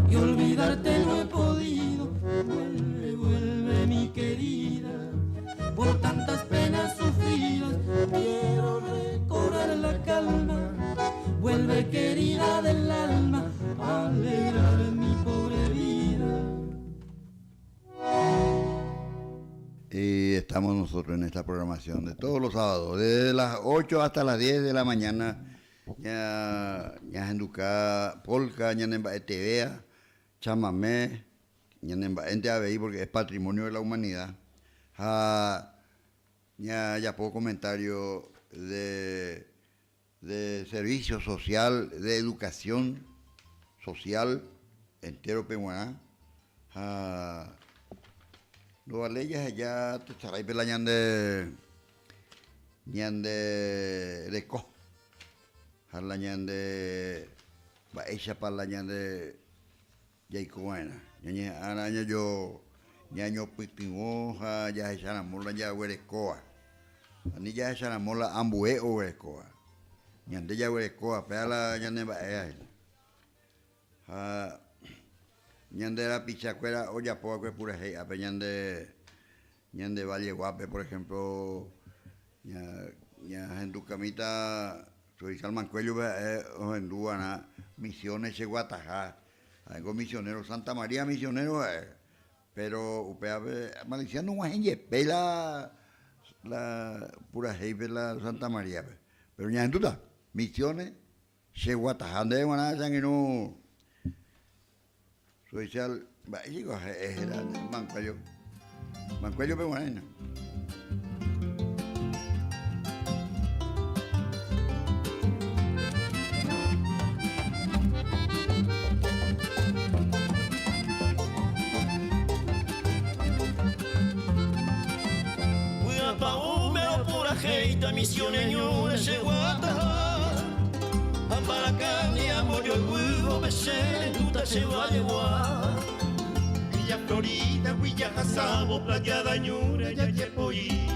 y olvidarte no he podido. Vuelve, vuelve mi querida, por tantas penas sufridas, quiero recobrar la calma. Vuelve querida del alma, a alegrar mi pobre vida. Y estamos nosotros en esta programación de todos los sábados, desde las 8 hasta las 10 de la mañana. Ya Jenduca, polka, ya Nemba Tevea, chamamé, ya Nemba Ente ABI, porque es patrimonio de la humanidad. Ya poco comentario de servicio social, de educación social, entero peguaná. Los leyes allá te estará pela ñande reco. Harla ñande baecha para la ñande yaicoana. Ñañe araña yo ñaño pitimoja ya echana mola ya huerecoa. Ani ya echana mola ambue o huerecoa. Ñande ya huerecoa pela ñande baea. Ñande la pichacuera o ya poco que pura hey ape ñande Valle Guape, por ejemplo, ña en tu camita soy Salmancuello o en Duana misiones che Guatajá, algo misionero Santa María misionero pero upea maliciano guajenye pela la pura hey la Santa María pero ña en duda misiones che Guatajá de Guaná no soy sal, digo, es el Mancuello peguanena. Uiapaume pura jeita, misiones ñura cheguata. Ambaracani, amor y orgullo, besé, tuta se va a llevar. Villa Florida, Villa Jasabo, Playa Dañura, Yayepoí.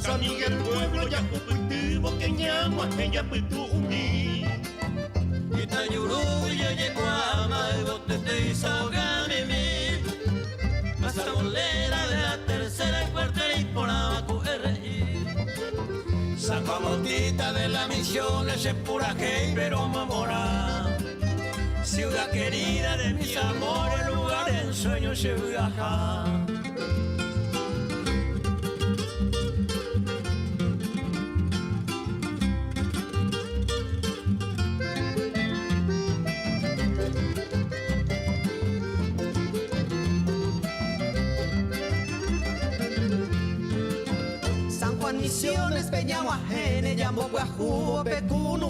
San Miguel pueblo ya cultivo que ñamo aquella pitu umi. Ita yuru ya yeguama bote te isogame mi. Hasta bolera de la tercera y cuarta y por abajo RI. San Juan Bautista de la misión es pura que pero mamora. Ciudad querida de mis amores, lugar de ensueño se viaja. San Juan Misiones, Peñahuajene, Yamboguajú, Pecunu.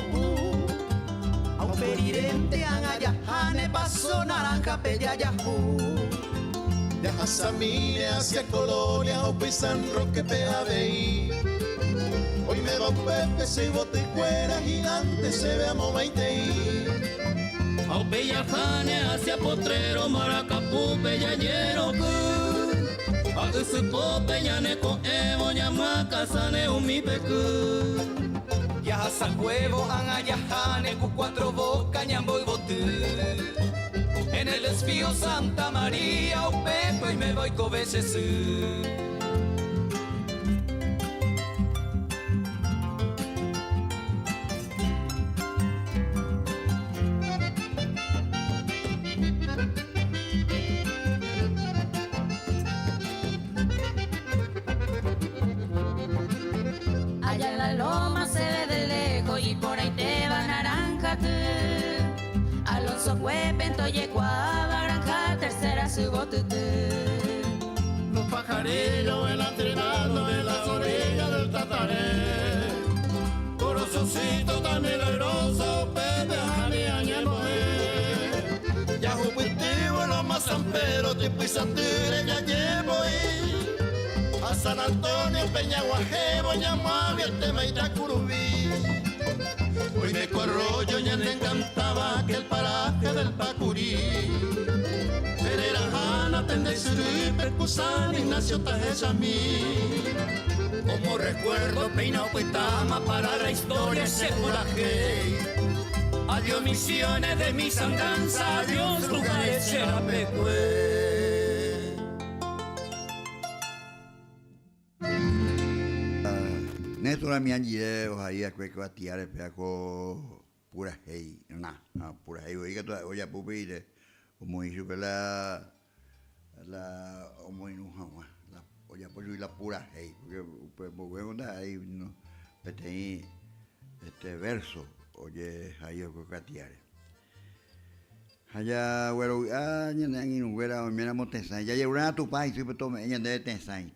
Auperirente, Angayajane, Paso Naranja, Peyayajú. De Jazamile hacia Colonia, o San Roque, PABI. Hoy me va un Pepe, se bote cuera, gigante, se ve a Momaitei. Aupeyajane hacia Potrero, Maracapú, Peyayero, a Usupo, Peñaneco, Evo, Ñamaca, Sane, Umipecu. Yaja Huevo, Angayajane, Cu4 Boca, Ñambo y Botú. En el desvío Santa María, Opeco y me voy Covesesú. Allá en la loma se ve de lejos y por ahí te va Naranja tú. Alonso Huepento, Yecuá, Baranja, tercera subo tú. Los pajarillos en entrenando de las orillas del Tataré. Corozocito tan milagroso, Pepe, Jani, Añemoé. Ya jupitivo, los más zamperos, tipo y santire, ya llevo ahí. A San Antonio, Peñahuajebo, Ñamavi, el tema y Curubí. Hoy me arroyo, ya me encantaba aquel paraje del Pacurí. Ferera Jana, Tendesuri, Percusán, Ignacio Tajesamí. Como recuerdo, Peinao Cuetama, para la historia ese coraje. Adiós misiones de mis andanzas, adiós lugares Serapecue. Néstor Amianjire, ojalá que va a tirar el pedazo pura hey, pura hey, oiga toda olla pupile, como hizo que la como inuja, la olla por la pura hey, porque pues bueno ahí no, este verso, oye, ahí yo que tirar. Allá, bueno, ñan no hubiera, mira Montesán, ya llegaron a tu país, siempre tome, ñan de Tesán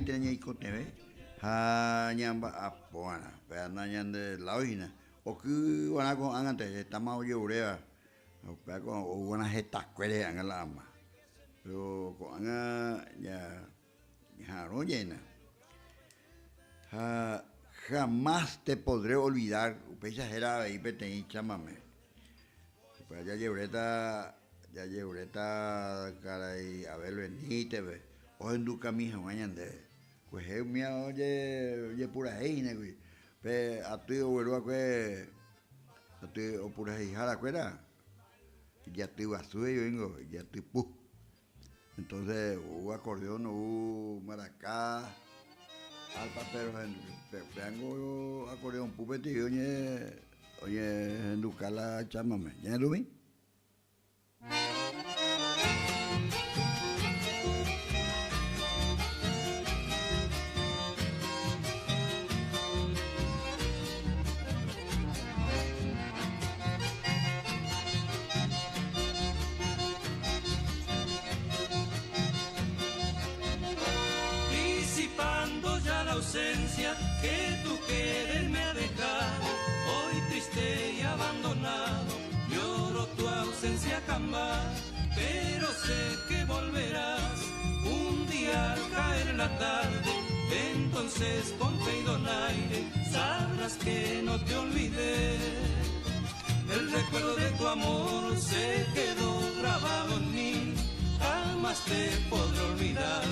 tenía que te ñamba apuana, pero no ñande la oína, o que van a con antes, estamos oye urea, o con una jeta cuere en el ama, pero con ya no llena, jamás te podré olvidar, pesa era ahí pete chamame, pues ya lleureta, caray, a ver Benítez, o en Duca mija mañana. Pues es mía, oye, pura heina, güey. Pero a ti, güey, que a ti, o pura hijara, cuera. Ya estoy basura, yo vengo, ya estoy pu. Entonces, hubo acordeón, hubo maracá, alpa, pero tengo acordeón, pupete, y oye, en Ducala, chámame. ¿Ya lo vi? Ausencia que tu querer me ha dejado, hoy triste y abandonado, lloro tu ausencia jamás, pero sé que volverás un día al caer la tarde, entonces con fe y donaire sabrás que no te olvidé. El recuerdo de tu amor se quedó grabado en mí, jamás te podré olvidar,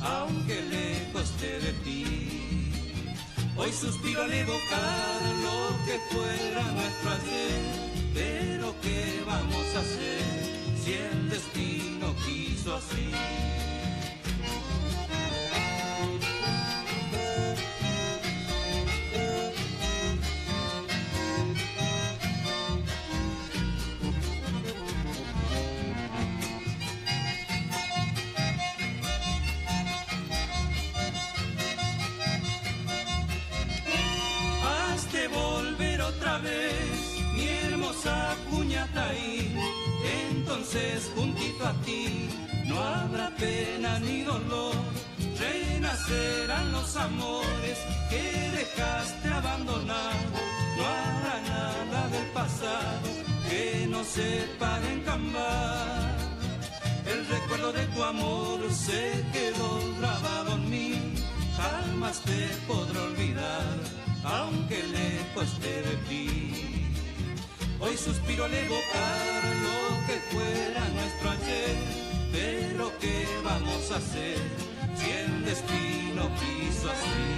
aunque lejos esté de ti. Hoy suspiro al evocar lo que fuera nuestro ayer, pero ¿qué vamos a hacer si el destino quiso así? Mi hermosa Puñataí, entonces juntito a ti no habrá pena ni dolor, renacerán los amores que dejaste abandonados, no habrá nada del pasado que no sepa encambar. El recuerdo de tu amor se quedó grabado en mí, jamás te podré olvidar, aunque lejos esté de ti. Hoy suspiro al evocar lo que fuera nuestro ayer, pero ¿qué vamos a hacer si el destino quiso así?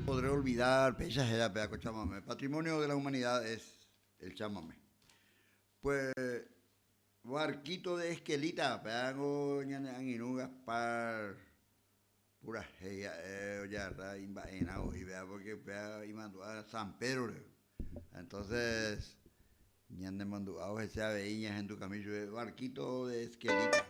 Podré olvidar, pesajera, pedaco chamamé. Patrimonio de la humanidad es el chamamé. Pues, barquito de esquelita, pedago ñananginugas par pura heya ya ra imbaena y vea porque vea y mandó a San Pedro. Entonces, ñande mandó a ese aveñas en tu camino barquito de esquelita.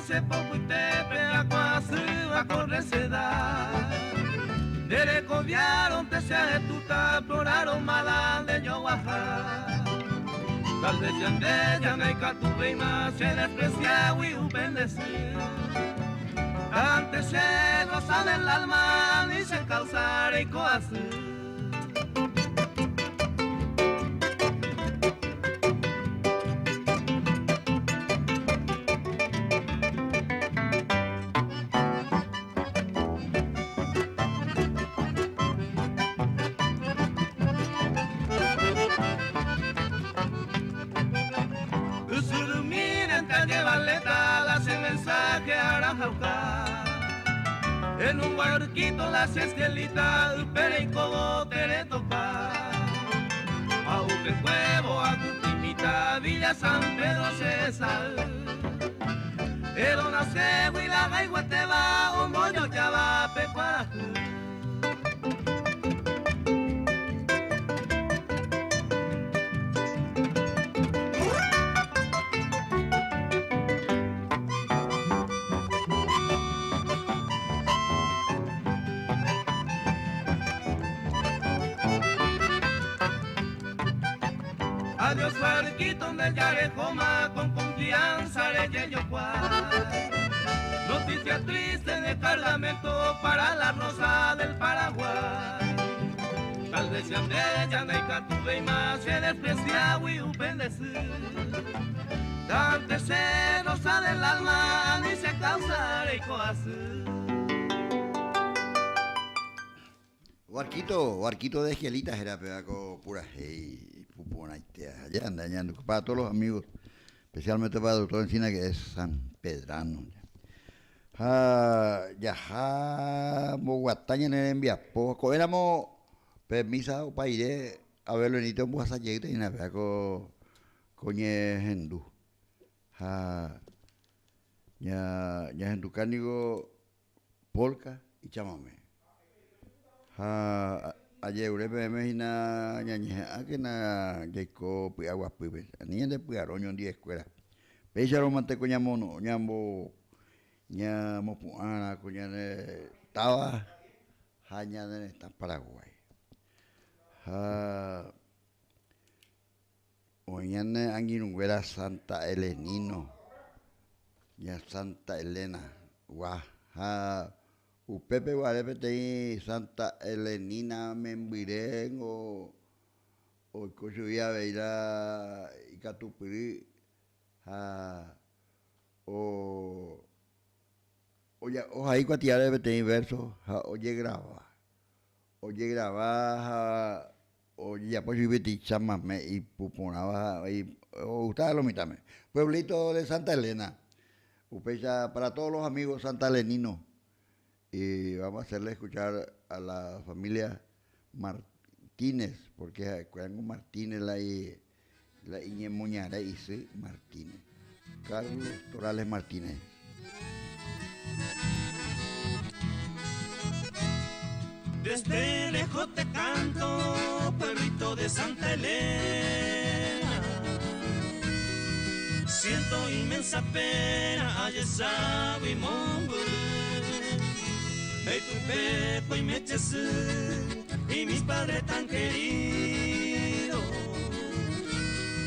Se poco te pega quase a correceda. Dere coviaron te se ajetuta, ploraron mala de yo bajar. Tal vez ya no hay catuve y más se desprecia y un bendecir. Antes se roza del alma ni se causar y coacer. En un barquito las esquelitas, pero y como te le toca. Aunque huevo a Cutimita, Villa San Pedro César. El ona se y la gaigua te va, un bollo ya va a pecuarajú. Adiós barquito del Yarejoma, con confianza de Yeyocuá. Noticia triste de cargamento para la rosa del Paraguay. Tal vez se ande ya no hay catuve y más se desprecia y un bendecir. Antes se rosa del alma ni se causa de coacer. Barquito de esquelitas era pedaco pura hey. Allá andañando para todos los amigos, especialmente para el doctor Encina que es San Pedrano. Ya Moguataña en el enviapo, éramos permisa para ir a verlo en Ito en Buasayeta y nada coñe hendú. Ya hendú cánigo polka y chamamé. Ayer urebe imagina ñañeja que na jaiko piagua pibe niña de piaroño en 10 escuela pecharo manteco ñamono ñambo puana coñane taba haña de esta Paraguay oñane anginunguera Santa Elenino ya Santa Elena gua Upepe Guarepe te Santa Elenina Membiren o o cochuía veira y catupiri o ahí cuatia de bete verso oye graba o ya pues viviti chama me y puponaba y o gustaba lo mitame pueblito de Santa Elena upecha para todos los amigos santaleninos y vamos a hacerle escuchar a la familia Martínez porque cuando Martínez la Iñe Muñara dice Martínez Carlos Torales Martínez. Desde lejos te canto, pueblito de Santa Elena. Siento inmensa pena, ayesabo y mongo. Hey, tu pepo y meches, y mis padres tan queridos.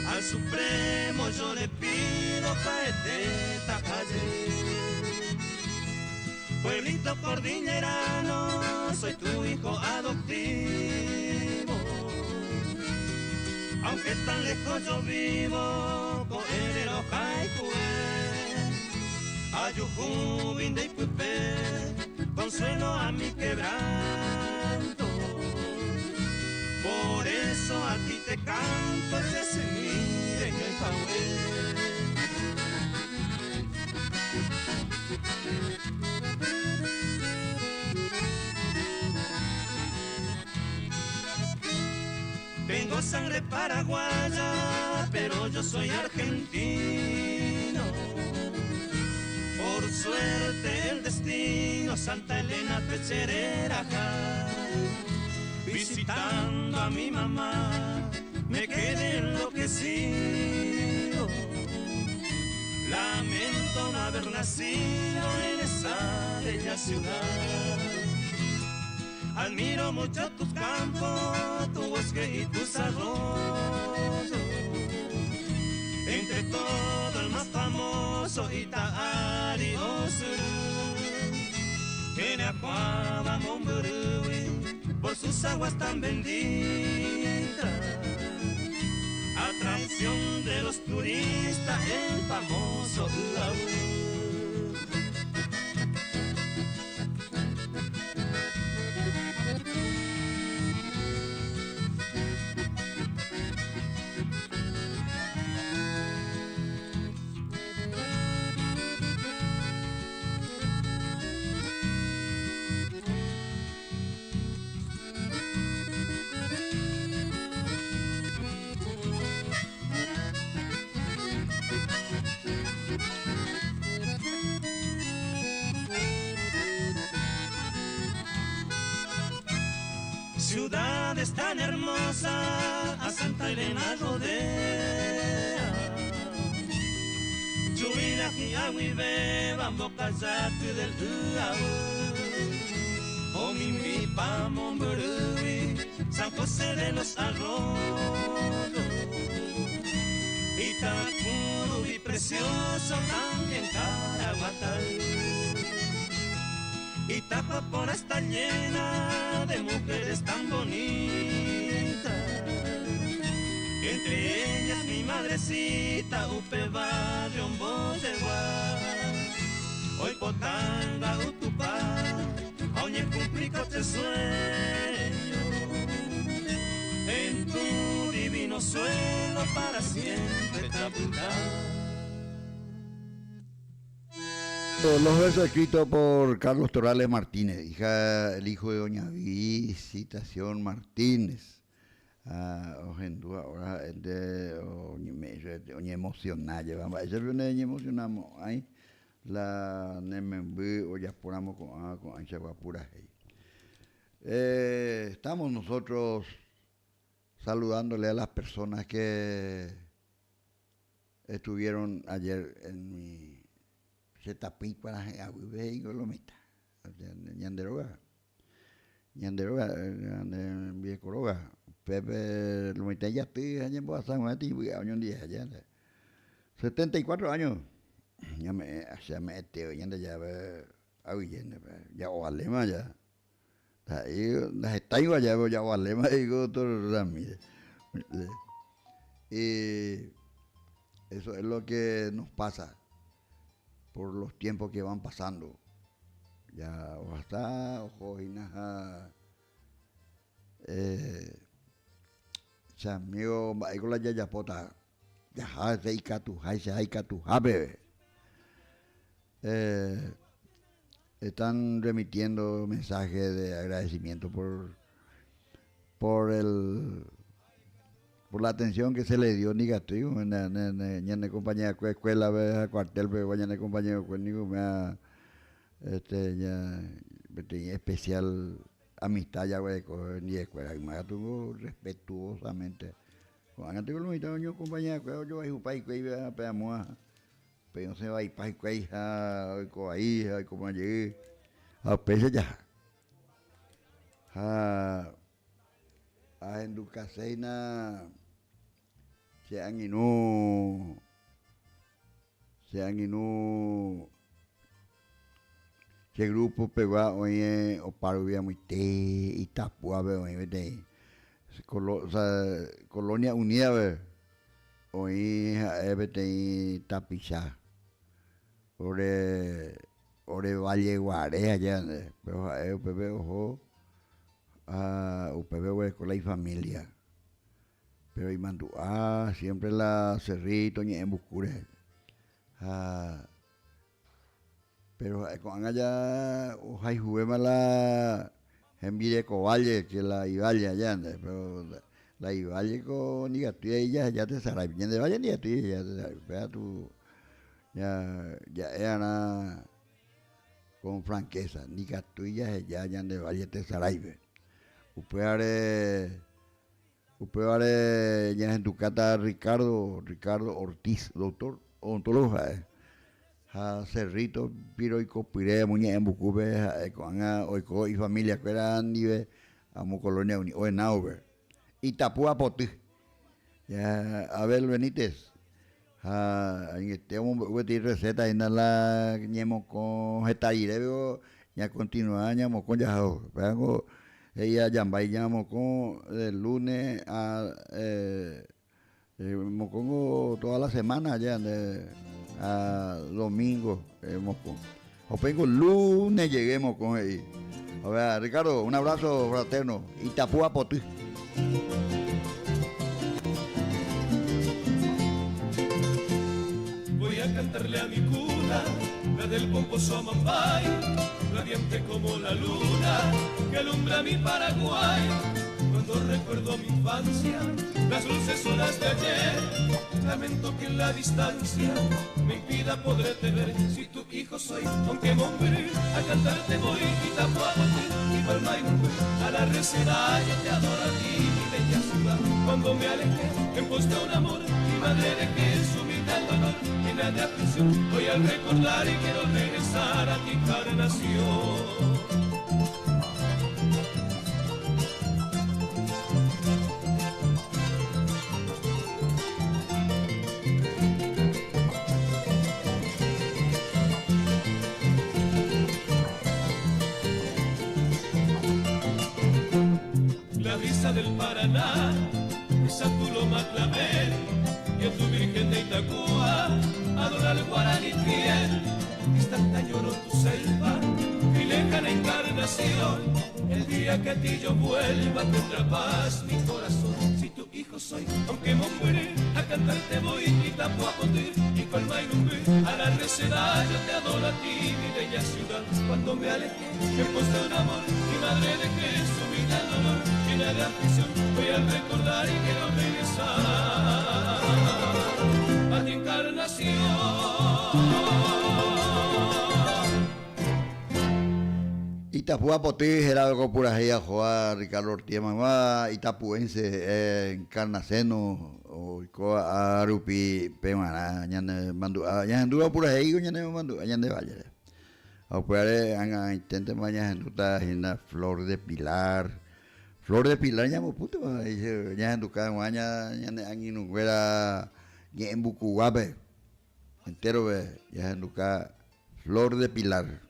Al Supremo yo le pido de esta calle. Pueblito cordillerano, soy tu hijo adoptivo. Aunque tan lejos yo vivo, con el Ojaicue, Ayujubin de Ipupe, consuelo a mi quebranto. Por eso a ti te canto, que se mire en el Jahue. Tengo sangre paraguaya, pero yo soy argentino. Por suerte el destino, Santa Elena Pecherera acá. Visitando a mi mamá, me quedé enloquecido. Lamento no haber nacido en esa bella ciudad. Admiro mucho tus campos, tu bosque y tus arroyos. Entre todo el más famoso, Itaari Osuru. En Acuaba, Momburui, por sus aguas tan benditas. Atracción de los turistas, el famoso Uaú. Ciudades tan hermosas a Santa Elena rodea. Chubila y Agüibe, Bambocazate del Uau. O Mimbipa, Momburui, San José de los Arroyos. Itacuru precioso, también Caraguatay. Itapapora está llena de mujeres tan bonitas. Entre ellas mi madrecita, Upe Barrio, Boyeguá. Hoy Potanga, Utupá, Oñe cumplico este sueño. En tu divino suelo para siempre taputar. Los versos escritos por Carlos Torales Martínez, el hijo de doña Visitación Martínez. Ojendu ahora de oña emocional llevamos. Ayer viene emocionamos ahí la nemembi o ya ponamos con ancha guapura. Estamos nosotros saludándole a las personas que estuvieron ayer en mi se tapí para agüibe y golomita ñanderoga viecoroga Pepe lomita ya estoy allá en Boazán voy a un día allá 74 años ya me teo ya ya o alema ya ahí está igual ya o alema digo todo Ramírez Y eso es lo que nos pasa por los tiempos que van pasando. Ya hasta ojo y nada. Amigo, va con la yayapota. Ya se ikatu, se ikatu, habe. Están remitiendo mensajes de agradecimiento por la atención que se le dio negativo en la compañía de escuela de cuartel, pero en compañero conmigo me ha ya especial amistad ya ni escuela y me tuvo respetuosamente cuando tengo los mitades compañía yo hay un país que iba a pedamoa pero no se va a ir país que hay como llegué a pese ya a educación se han inú ese grupo pegó hoy o paro vía muy te Itapúa hoy de Colonia Unida hoy de Tapiza ore Valle Guaré allá pero UPB ojo a UPB escuela y familia pero y mandó siempre la Cerrito ni en Bucure pero con allá hay juguema la envidia Covalle que la Ivalle allá pero la Ivalle con ni tú ella ya te sabe bien de Valle ni tú ya vea tú ya era con franqueza ni tú ya de Valle te sabe Upeare ya en tu cata Ricardo Ortiz doctor odontólogo Cerrito, Piro y Copiré, Muñe en Bucube, con Oico y familia que eran nive, amo Colonia Uni, o en Auber. Itapúa Potí. Ya, Abel Benítez. En este momento, receta en la ñemo con Getaire, ya continúa, ñamo con Yajao. Pero ella llama y llamo con el lunes a. Mocongo toda la semana ya a domingo Mocón. O vengo lunes lleguemos con él. A ver, Ricardo, un abrazo fraterno. Itapúa Potí. Voy a cantarle a mi cuna, la del pomposo Mambay, radiante como la luna que alumbra mi Paraguay. Cuando recuerdo mi infancia, las dulces horas de ayer, lamento que en la distancia me impida poderte ver. Si tu hijo soy, aunque moriré, a cantarte voy, Itapúa Potí, y palma y nube, a la recera yo te adoro a ti, mi bella ciudad. Cuando me alejé, en pos de un amor, mi madre dejé su vida al dolor, llena de aflicción, voy al recordar y quiero regresar a ti, Encarnación. Del Paraná, esa tu loma clavel, y a tu Virgen de Itacúa, adora el guaraní fiel, instantáneo lloró tu selva, mi lejana encarnación, el día que a ti yo vuelva tendrá paz mi corazón. Si tu hijo soy, aunque moriré, a cantarte voy, Itapúa Potí, y palma y nube, a la receda yo te adoro a ti, mi bella ciudad. Cuando me alejé, en pos de un amor, mi madre dejé su vida al dolor, llena de aflicción, voy a recordar y quiero regresar a tu Encarnación. Itapúa Potí, Gerardo Purajía, Joa, Ricardo Ortiz Mamá, Itapuense, Encarnaceno, Oicoa, Arupi, Pemana, Ñane Mandu, Ñanduga Purajía, Ñane Mandu, Ñane Valle. Aupare, Anga, intente mañana en la Flor de Pilar. Flor de Pilar, ya me puto, ya en tu casa, ya en tu casa, ya en Bucuape, entero, ya en tu casa, Flor de Pilar.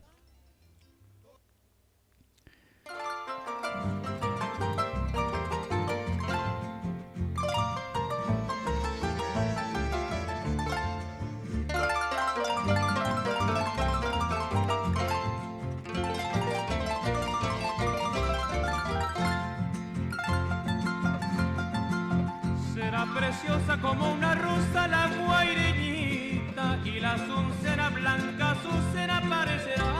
preciosa como una rosa la guaireñita, y la azucena blanca azucena parecerá,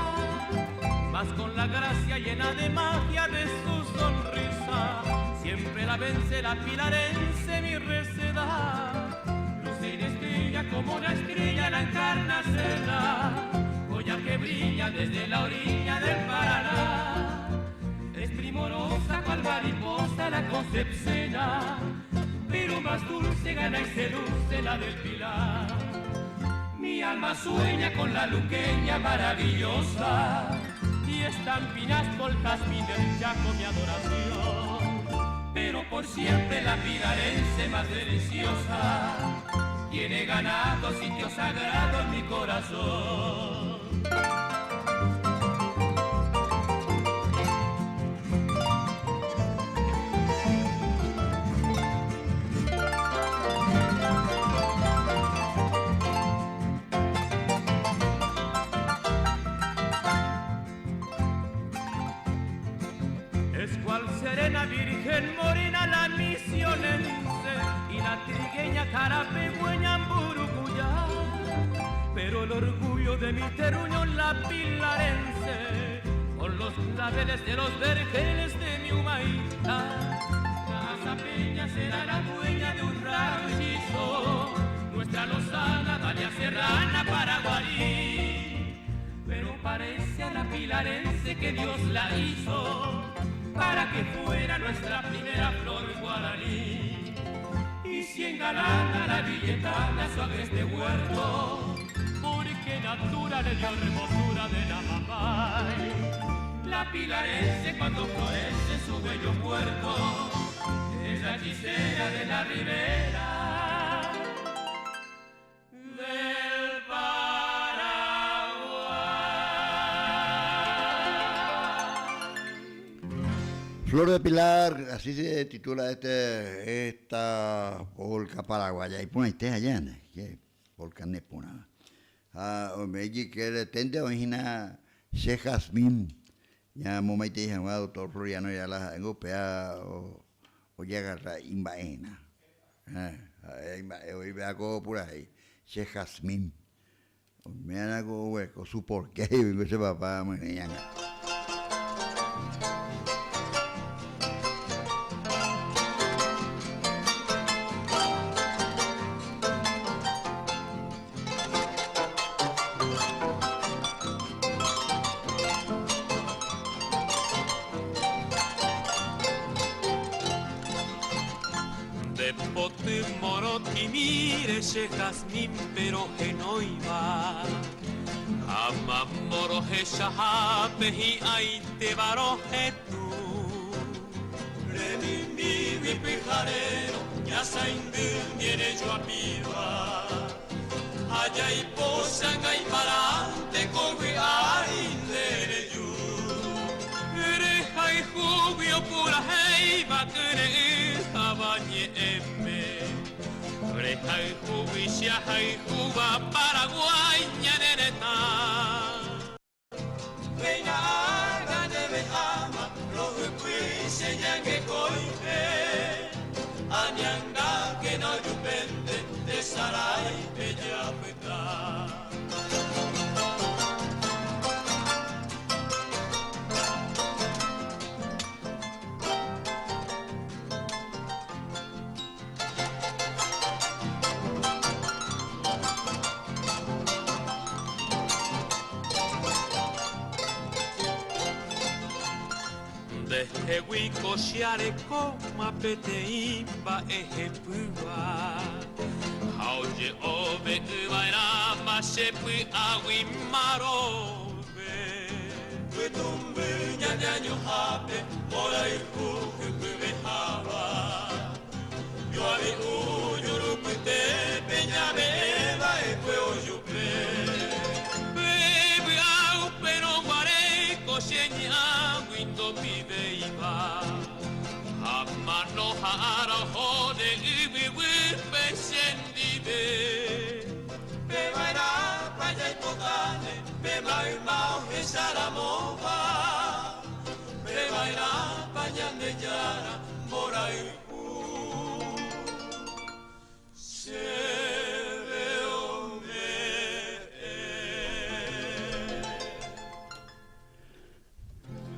mas con la gracia llena de magia de su sonrisa, siempre la vence la pilarense mi receda. Luce y destilla como una estrella la encarnacela, joya que brilla desde la orilla del Paraná. Es primorosa cual mariposa la concepcena, pero más dulce gana y seduce la del Pilar. Mi alma sueña con la luqueña maravillosa, y estampinas por jazmín del Chaco mi adoración. Pero por siempre la pilarense más deliciosa tiene ganado sitio sagrado en mi corazón. Serena virgen morena la misionense, y la trigueña carapegüeña Burucuyá, pero el orgullo de mi terruño la pilarense, con los claveles de los vergeles de mi humaita. Casa Peña será la dueña de un raro hechizo, nuestra lozana Dalia Serrana Paraguarí, pero parece a la pilarense que Dios la hizo para que fuera nuestra primera flor guaraní. Y si engalana la billetana su agreste huerto, porque natura le dio hermosura de la mamá. La pilarense cuando florece su bello puerto, es la hechicera de la ribera del Flor de Pilar, así se titula esta polca paraguaya. Y pone usted allá, que polca nepuna. Me dice que le tende origina Che Jazmín. Ya momento dije, doctor Floriano, ya la europea o llega a Imbaena. Hoy veo por ahí, Che Jazmín. Me han algo hueco, su porqué, vengo ese papá, me niña. Che Jazmín pero que no iba Jamás moroje shahape y ahí te baroje tú Remimbi mi pijarero ya saindun viene yo a piba Allá y posanga y parante coge ahí de yu Ereja y jubio pura heiba que ne jabañe eme Oreja y jubisha y juba Paraguay ñanereta Venga gane me ama rojo puise ñangue coipe Añanga que no yupende de saray bella peta Desde Huico Xiare coma peteimba ejepua Auye ove uvaira mashepu aguimarobe Kutumbu ñañaño hape mora iku kukume hava Yoavi uyurupute peñame eva ekwe oyupe Bebe au pero guare koshenya windo pibeiba Amano haraho de ibi wipe sendibe Bebaira paya ipotane Bebai mau esaramova Bebaira paya neyara moraiku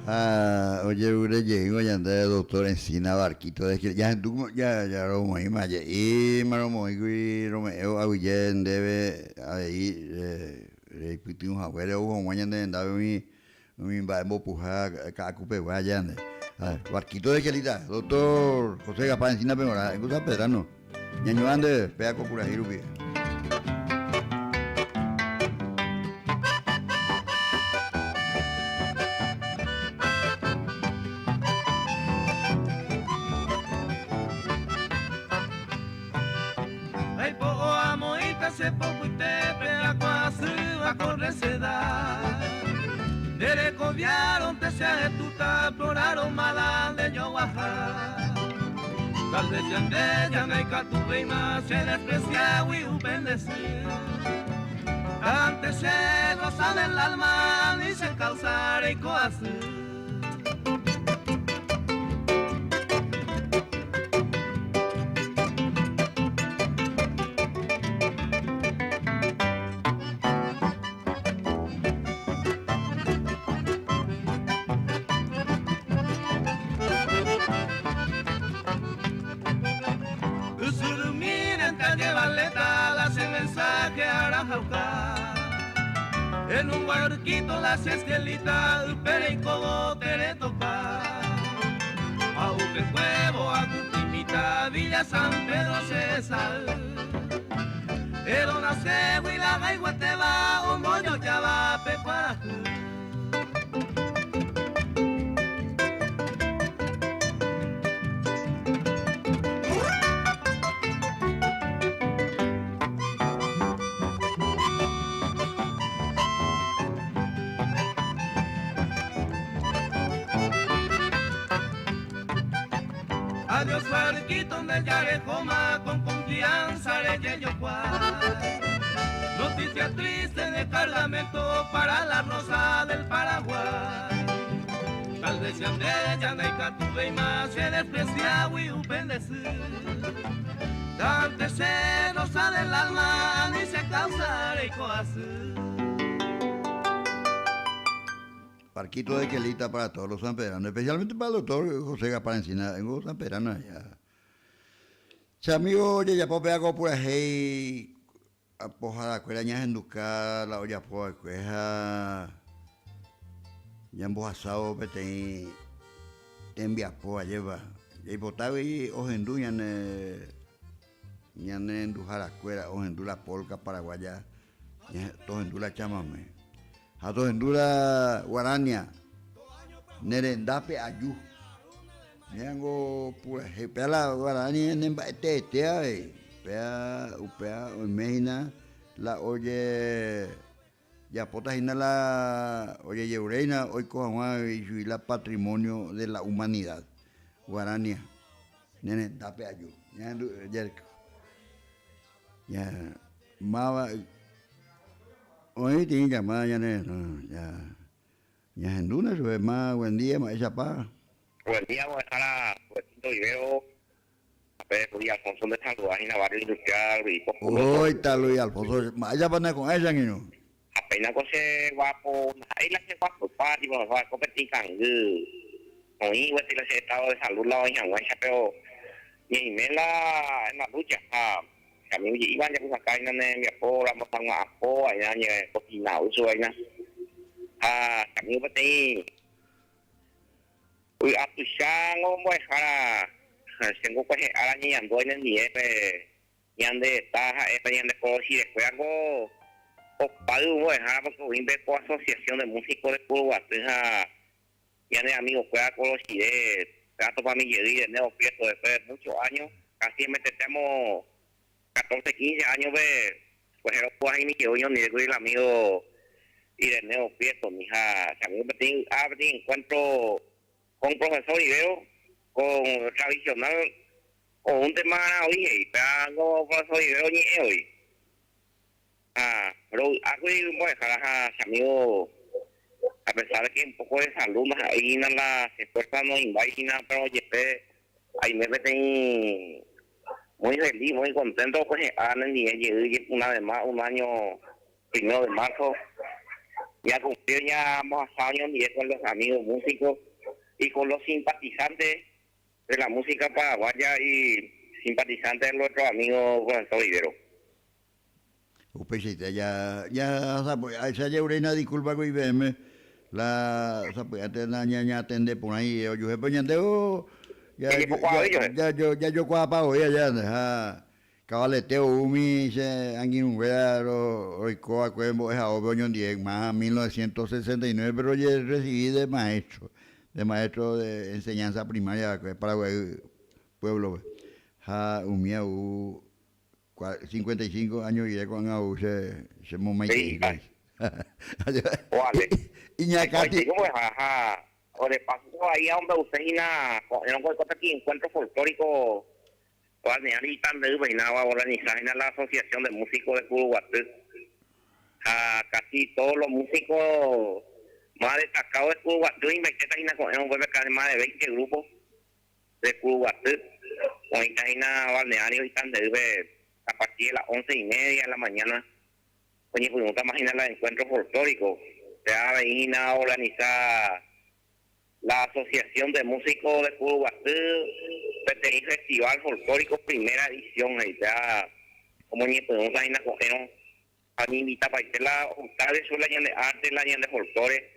Oye, ure llego ya anda doctor Encina Barquito de que ya tú ya romo ahí más y maromo y Romeo Aguillén debe ahí repetimos abuelo o mañana andaba mi vamos puja cacupe vaya ande. Barquito de Quelita, doctor José Gapán Encina Pemora, en cosa Pedrano. Ñaño ande pea cocura hirupi. Se poco y te pega quase a correr se dá. Dele conviaron te se estuta exploraron mala de yo bajar. Tal vez ya no hay catuve más se desprecia y un bendecir. Antes se goza del alma ni se causar y coacer. En un barquito las esquelitas, pero y como te le toca. A un huevo, a Cutimita, Villa San Pedro César. Pero nace, huila, gaigua te va, un moño ya va, pecuara. Adiós barquito donde ya le coma con confianza le llevo noticia triste de cargamento para la rosa del Paraguay. Tal vez ya no hay catuve y más se desprecia y un bendecir. Antes se rosa del alma ni se causa y coacer. Barquito de Quelita para todos los sanpedranos, especialmente para el doctor José Gapán Encina, tengo sanpedranos allá. Chamigo, oye, ya puedo pegar con pura hey, apoja la cuela ña enducar, la olla poa cueja, ya embojasado, pete, envía poa lleva, y botaba y ojendu ña endujar la cuela, ojendu la polca paraguaya, ña ojendu la chamame. Hato endura guarania nerendape ayu niango pura pela guarani nemba tetea pea upea imagina la oye ya pota hina la oye yeureina hoy coja y la patrimonio de la humanidad guarania nerendape ayu ya mava. Hoy tiene llamada ya en lunes, más buen día, más chapá. Buen día, voy a dejar a Robertito Rivero, a Luis Alfonso de San Luis, en Barrio Industrial y hoy está Luis Alfonso, más chapá con ella, ¿no? Apenas con ese guapo, ahí la que guapo, para tipo, va a competir con hoy, voy a decir ese estado de salud, la oña, pero ni me en la lucha, kami iban ya kusakai na mi apo ramo tang apo ayna nya kotinau so ayna kami pati uy atu shango mo hara sengo ko he ara ni ando na ni pe yande ta ha pe yande ko si después algo o palu mo hara ko imbe ko asociación de músicos de Cuba ha yande amigos ko ko si de trato para mi llegar de nuevo prieto después de muchos años casi metemos 14, 15 años pues era pues ahí ni yo ni el amigo Ireneo Prieto, mi hija, también abrí encuentro con profesor Rivero, con tradicional, con un tema hoy, y pegando profesor Rivero ni hoy. Pero aquí voy a dejar a amigo, a pesar de que un poco de salud, ahí en la esfuerza no invagina, pero ahí me metí muy feliz, muy contento, pues llegué una vez más, un año 1 de marzo, Ya cumplió, ya hemos pasado años 10 con los amigos músicos y con los simpatizantes de la música paraguaya y simpatizantes de nuestro amigo Gonzalo Rivero. Upechita, ya sabe, esa ya una disculpa con IBM, la sabe, ya atende por ahí, yo he ñandeo, ya yo cuapa hoy ya, cabaleteo umi, se angin un vero, hoy coa cuembo, es a obvio 10 más 1969, pero yo recibí de maestro de enseñanza primaria para pueblo, umia 55 años y con AU se momento. Vale. Y ñacati. ¿Cómo es? Ajá. O de paso ahí a donde usted y nada, en un cosa aquí encuentro folclórico, o al near y tan de Ubainaba, organizar en la Asociación de Músicos de Curuguatú. Casi todos los músicos más destacados de Curuguatú, y me queda con más de 20 grupos de Curuguatú, con esta balneario y tan de a partir de las 11:30 de la mañana. Oye, pues no te imaginas el encuentro folclórico. Se ha venido a organizar la Asociación de Músicos de Curuguatú, el Festival Folclórico Primera Edición. Ahí está, como ni pues no te imaginas cogieron a mi invita para irte la octava de la de arte, la de folclore.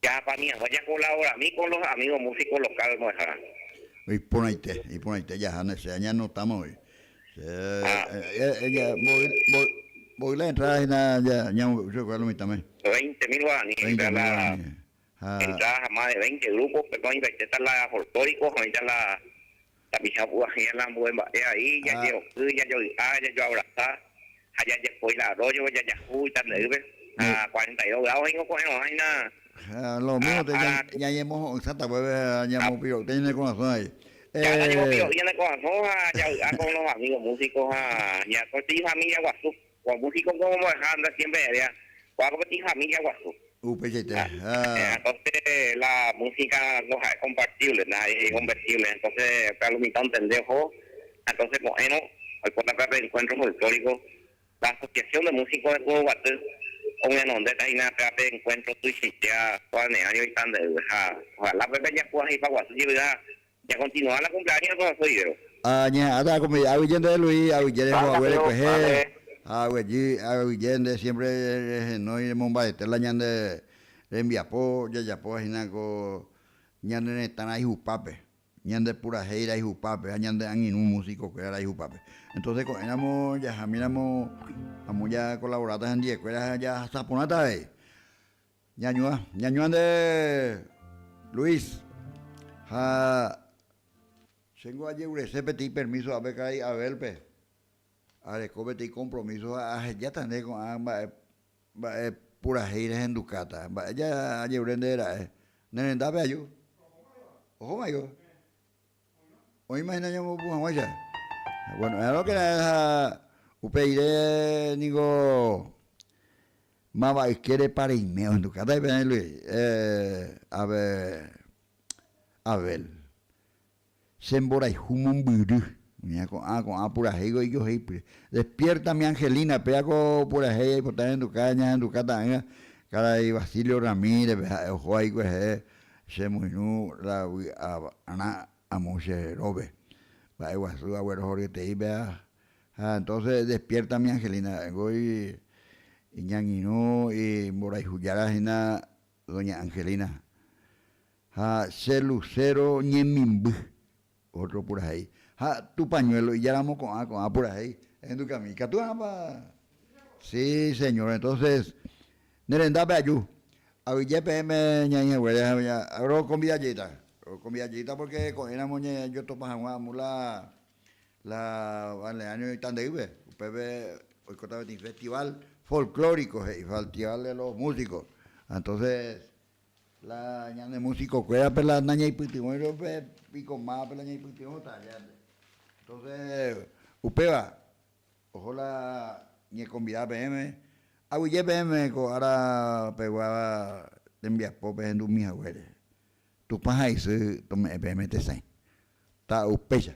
Ya para mí, vaya a colaborar a mí con los amigos músicos locales, no dejarán. Y pon ahí, ya no estamos hoy. Ella voy la entrada y nada ya yo creo que también 20.000 guaraníes entradas a más de 20 grupos, perdón, y está la folclóricos, ahorita la pichapúa, la buena ahí, ya yo abrazar, allá después el arroyo, ya y tal a 42 grados, y no hay nada. Lo mismo, ya hemos Santa pues ya hemos piro, tiene el corazón ahí. Ya yo viene con ya con los amigos músicos, ya con tu familia Guazú, con músicos como dejando siempre ya, con tu familia Guazú. Entonces la música no es compartible, nadie es convertible, entonces para los mitad pendejo, entonces bueno, al poner el encuentro folclórico, la Asociación de Músicos de Curuguatú, un donde está ahí nada de encuentro tu ya con el año y tan de ojalá pues ya puedas ir para Guazú y ya continúa la cumpleaños con los oídos. Ada como de Luis, pues siempre no iremos a la ñande enviapo, ya hinaco ñande están ahí jupape, ñande pura heira y jupape, ñande en un músico que era ahí jupape. Entonces éramos ya miramos vamos ya colaboradas en 10 escuelas ya saponata ahí. Ñañuan de Luis. Tengo ayer ese petit permiso a ver que hay a ver pe. A recobete y compromiso a ya tan con pura heira en Ducata. Ya ayer era nene da bello. Ojo mayo. Hoy imagina yo buja. Bueno, es lo que era upeire nigo mama quiere para irme en Ducata y ven Luis. A ver. Sembora y humum buru. Con pura heigo y yo despierta mi Angelina, pega con pura heigo y por estar en tu casa, cara y Basilio Ramírez, ojo ahí que se muy la ana amose robe. Va igual su abuelo Jorge te iba. Entonces despierta mi Angelina, voy y ñanino y mora y huyara doña Angelina. Se lucero ñemimbu. Otro por ahí. Tu pañuelo y ya vamos con por ahí. En tu camisa. ¿Tú sí, señor. Entonces, nerenda peayu. A PM ñaña huele. Ahora con viallita. Con viallita porque con ena moña yo topamos la balneario y tan de ibe. Pepe hoy contaba un festival folclórico y festival de los músicos. Entonces la ña de músico que era la naña y pitimoiro y con más la ña y pitimota entonces upeba ojo la ñe convidada PM aguille PM ko ahora pegaba te envías popes en tu mija güey tu paja y se tome PM te sai ta upecha